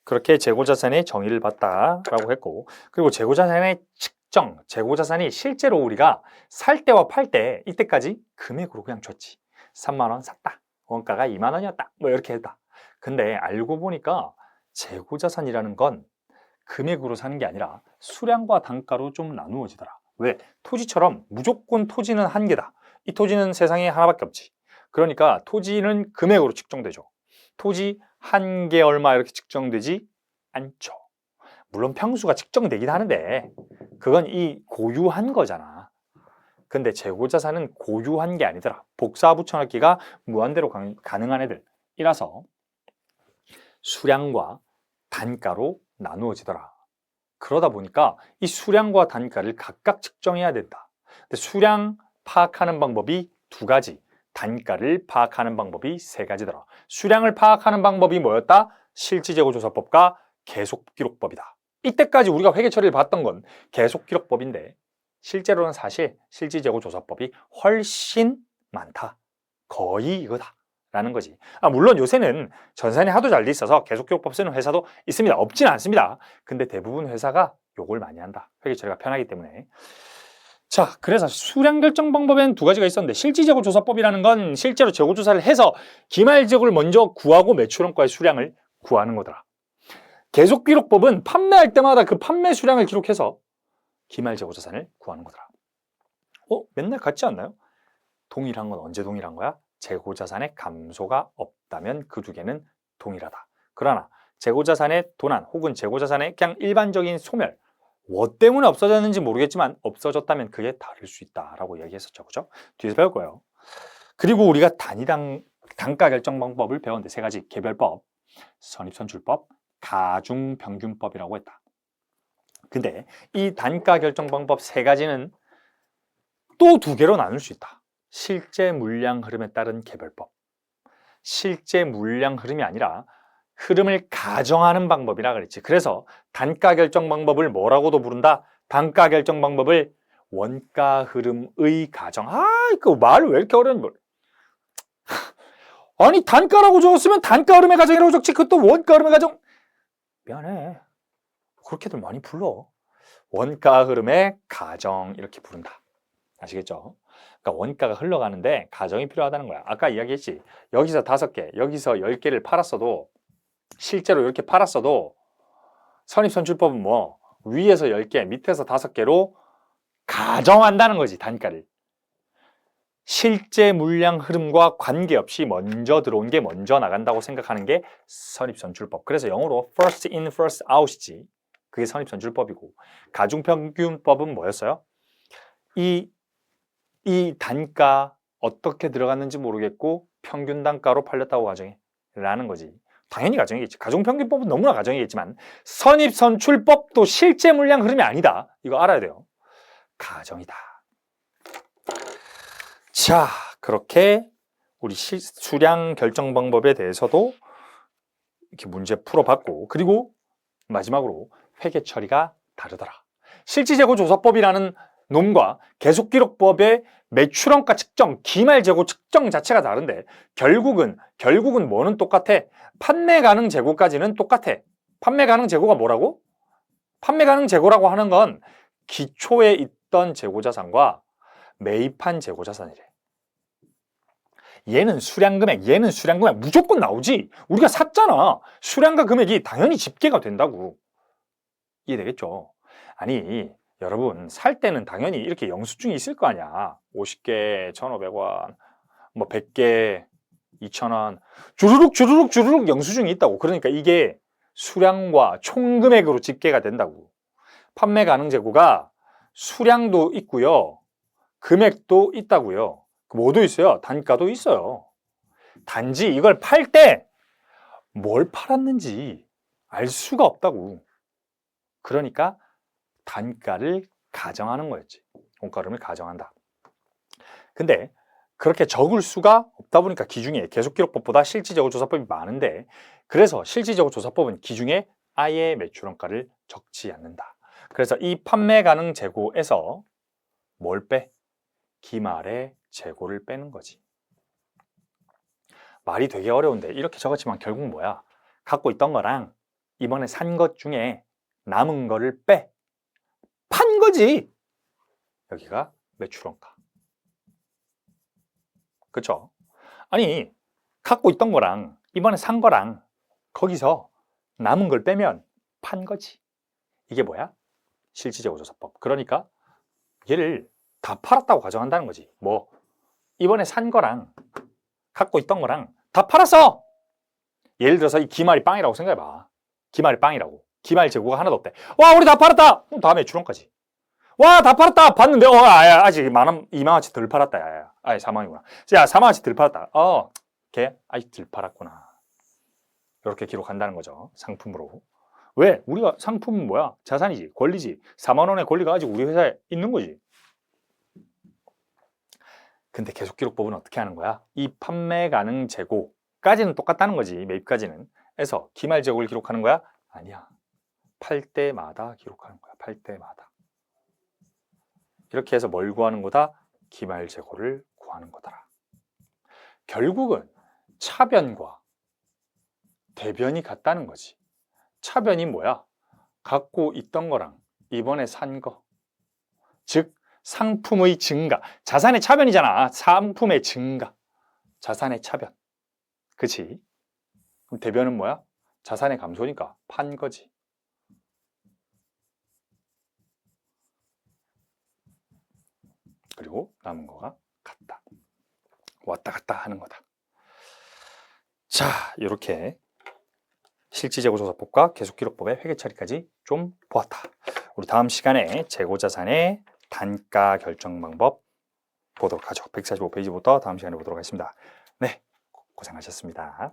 그렇게 재고자산의 정의를 봤다라고 했고, 그리고 재고자산의 측정, 재고자산이 실제로 우리가 살 때와 팔 때 이때까지 금액으로 그냥 줬지. 3만 원 샀다. 원가가 2만 원이었다. 뭐 이렇게 했다. 근데 알고 보니까 재고자산이라는 건 금액으로 사는 게 아니라 수량과 단가로 좀 나누어지더라. 왜? 토지처럼 무조건 토지는 한 개다. 이 토지는 세상에 하나밖에 없지. 그러니까 토지는 금액으로 측정되죠. 토지 한 개 얼마 이렇게 측정되지 않죠. 물론 평수가 측정되긴 하는데 그건 이 고유한 거잖아. 근데 재고자산은 고유한 게 아니더라. 복사 붙여넣기가 무한대로 가능한 애들이라서 수량과 단가로 나누어지더라. 그러다 보니까 이 수량과 단가를 각각 측정해야 된다. 근데 수량 파악하는 방법이 두 가지, 단가를 파악하는 방법이 세 가지더라. 수량을 파악하는 방법이 뭐였다? 실지재고조사법과 계속기록법이다. 이때까지 우리가 회계처리를 봤던 건 계속기록법인데 실제로는 사실 실지재고조사법이 훨씬 많다. 거의 이거다. 라는 거지. 물론 요새는 전산이 하도 잘 돼 있어서 계속기록법 쓰는 회사도 있습니다. 없지는 않습니다. 근데 대부분 회사가 요걸 많이 한다. 회계처리가 편하기 때문에. 자, 그래서 수량 결정 방법에는 두 가지가 있었는데 실지재고조사법이라는 건 실제로 재고조사를 해서 기말재고를 먼저 구하고 매출원가의 수량을 구하는 거더라. 계속기록법은 판매할 때마다 그 판매 수량을 기록해서 기말재고자산을 구하는 거더라. 맨날 같지 않나요? 동일한 건 언제 동일한 거야? 재고자산의 감소가 없다면 그 두 개는 동일하다. 그러나 재고자산의 도난 혹은 재고자산의 그냥 일반적인 소멸, 뭐 때문에 없어졌는지 모르겠지만 없어졌다면 그게 다를 수 있다라고 얘기했었죠. 그죠? 뒤에서 배울 거예요. 그리고 우리가 단위당 단가 결정 방법을 배웠는데 세 가지, 개별법, 선입선출법, 가중평균법이라고 했다. 근데 이 단가 결정 방법 세 가지는 또 두 개로 나눌 수 있다. 실제 물량 흐름에 따른 개별법. 실제 물량 흐름이 아니라 흐름을 가정하는 방법이라 그랬지. 그래서 단가 결정 방법을 뭐라고도 부른다? 단가 결정 방법을 원가 흐름의 가정. 그 말을 왜 이렇게 어려운 걸? 아니, 단가라고 적었으면 단가 흐름의 가정이라고 적지. 그것도 원가 흐름의 가정. 미안해. 그렇게들 많이 불러. 원가 흐름의 가정 이렇게 부른다. 아시겠죠? 그러니까 원가가 흘러가는데 가정이 필요하다는 거야. 아까 이야기했지. 여기서 5개, 여기서 10개를 팔았어도 실제로 이렇게 팔았어도 선입선출법은 뭐 위에서 10개, 밑에서 5개로 가정한다는 거지, 단가를. 실제 물량 흐름과 관계없이 먼저 들어온 게 먼저 나간다고 생각하는 게 선입선출법. 그래서 영어로 first in, first out이지. 그게 선입선출법이고, 가중평균법은 뭐였어요? 이 단가 어떻게 들어갔는지 모르겠고 평균 단가로 팔렸다고 가정해 라는 거지. 당연히 가정이겠지. 가중평균법은 너무나 가정이겠지만 선입선출법도 실제 물량 흐름이 아니다. 이거 알아야 돼요. 가정이다. 자, 그렇게 우리 수량 결정 방법에 대해서도 이렇게 문제 풀어봤고, 그리고 마지막으로 회계 처리가 다르더라. 실지재고조사법이라는 놈과 계속기록법의 매출원가 측정, 기말재고 측정 자체가 다른데 결국은 뭐는 똑같아? 판매 가능 재고까지는 똑같아. 판매 가능 재고가 뭐라고? 판매 가능 재고라고 하는 건 기초에 있던 재고자산과 매입한 재고자산이래. 얘는 수량금액, 얘는 수량금액 무조건 나오지. 우리가 샀잖아. 수량과 금액이 당연히 집계가 된다고. 이해되겠죠? 아니, 여러분, 살 때는 당연히 이렇게 영수증이 있을 거 아니야. 50개, 1,500원, 뭐 100개, 2,000원, 주르륵 영수증이 있다고. 그러니까 이게 수량과 총금액으로 집계가 된다고. 판매 가능 재고가 수량도 있고요. 금액도 있다고요. 뭐도 있어요? 단가도 있어요. 단지 이걸 팔 때 뭘 팔았는지 알 수가 없다고. 그러니까 단가를 가정하는 거였지. 원가 흐름을 가정한다. 근데 그렇게 적을 수가 없다 보니까 기중에 계속기록법보다 실지재고조사법이 많은데, 그래서 실지재고조사법은 기중에 아예 매출원가를 적지 않는다. 그래서 이 판매 가능 재고에서 뭘 빼? 기말의 재고를 빼는 거지. 말이 되게 어려운데 이렇게 적었지만 결국 뭐야? 갖고 있던 거랑 이번에 산 것 중에 남은 거를 빼. 판 거지. 여기가 매출원가. 그쵸? 아니, 갖고 있던 거랑 이번에 산 거랑 거기서 남은 걸 빼면 판 거지. 이게 뭐야? 실지재고조사법. 그러니까 얘를 다 팔았다고 가정한다는 거지. 뭐 이번에 산 거랑 갖고 있던 거랑 다 팔았어. 예를 들어서 이 기말이 빵이라고 생각해봐. 기말이 빵이라고. 기말 재고가 하나도 없대. 와, 우리 다 팔았다. 그럼 다음에 매출원가지. 와, 다 팔았다. 봤는데 아직 2만원치 덜 팔았다. 야. 4만원이구나. 야, 4만원치 덜 팔았다. 걔 아직 덜 팔았구나. 이렇게 기록한다는 거죠. 상품으로. 왜? 우리가 상품은 뭐야? 자산이지. 권리지. 4만원의 권리가 아직 우리 회사에 있는 거지. 근데 계속기록법은 어떻게 하는 거야? 이 판매 가능 재고까지는 똑같다는 거지. 매입까지는. 해서 기말 재고를 기록하는 거야? 아니야. 팔 때마다 기록하는 거야. 팔 때마다. 이렇게 해서 뭘 구하는 거다? 기말 재고를 구하는 거더라. 결국은 차변과 대변이 같다는 거지. 차변이 뭐야? 갖고 있던 거랑 이번에 산 거. 즉 상품의 증가. 자산의 차변이잖아. 상품의 증가. 자산의 차변. 그치? 그럼 대변은 뭐야? 자산의 감소니까 판 거지. 그리고 남은 거가 같다. 왔다 갔다 하는 거다. 자, 이렇게 실지재고조사법과 계속기록법의 회계처리까지 좀 보았다. 우리 다음 시간에 재고자산의 단가 결정 방법 보도록 하죠. 145페이지부터 다음 시간에 보도록 하겠습니다. 네, 고생하셨습니다.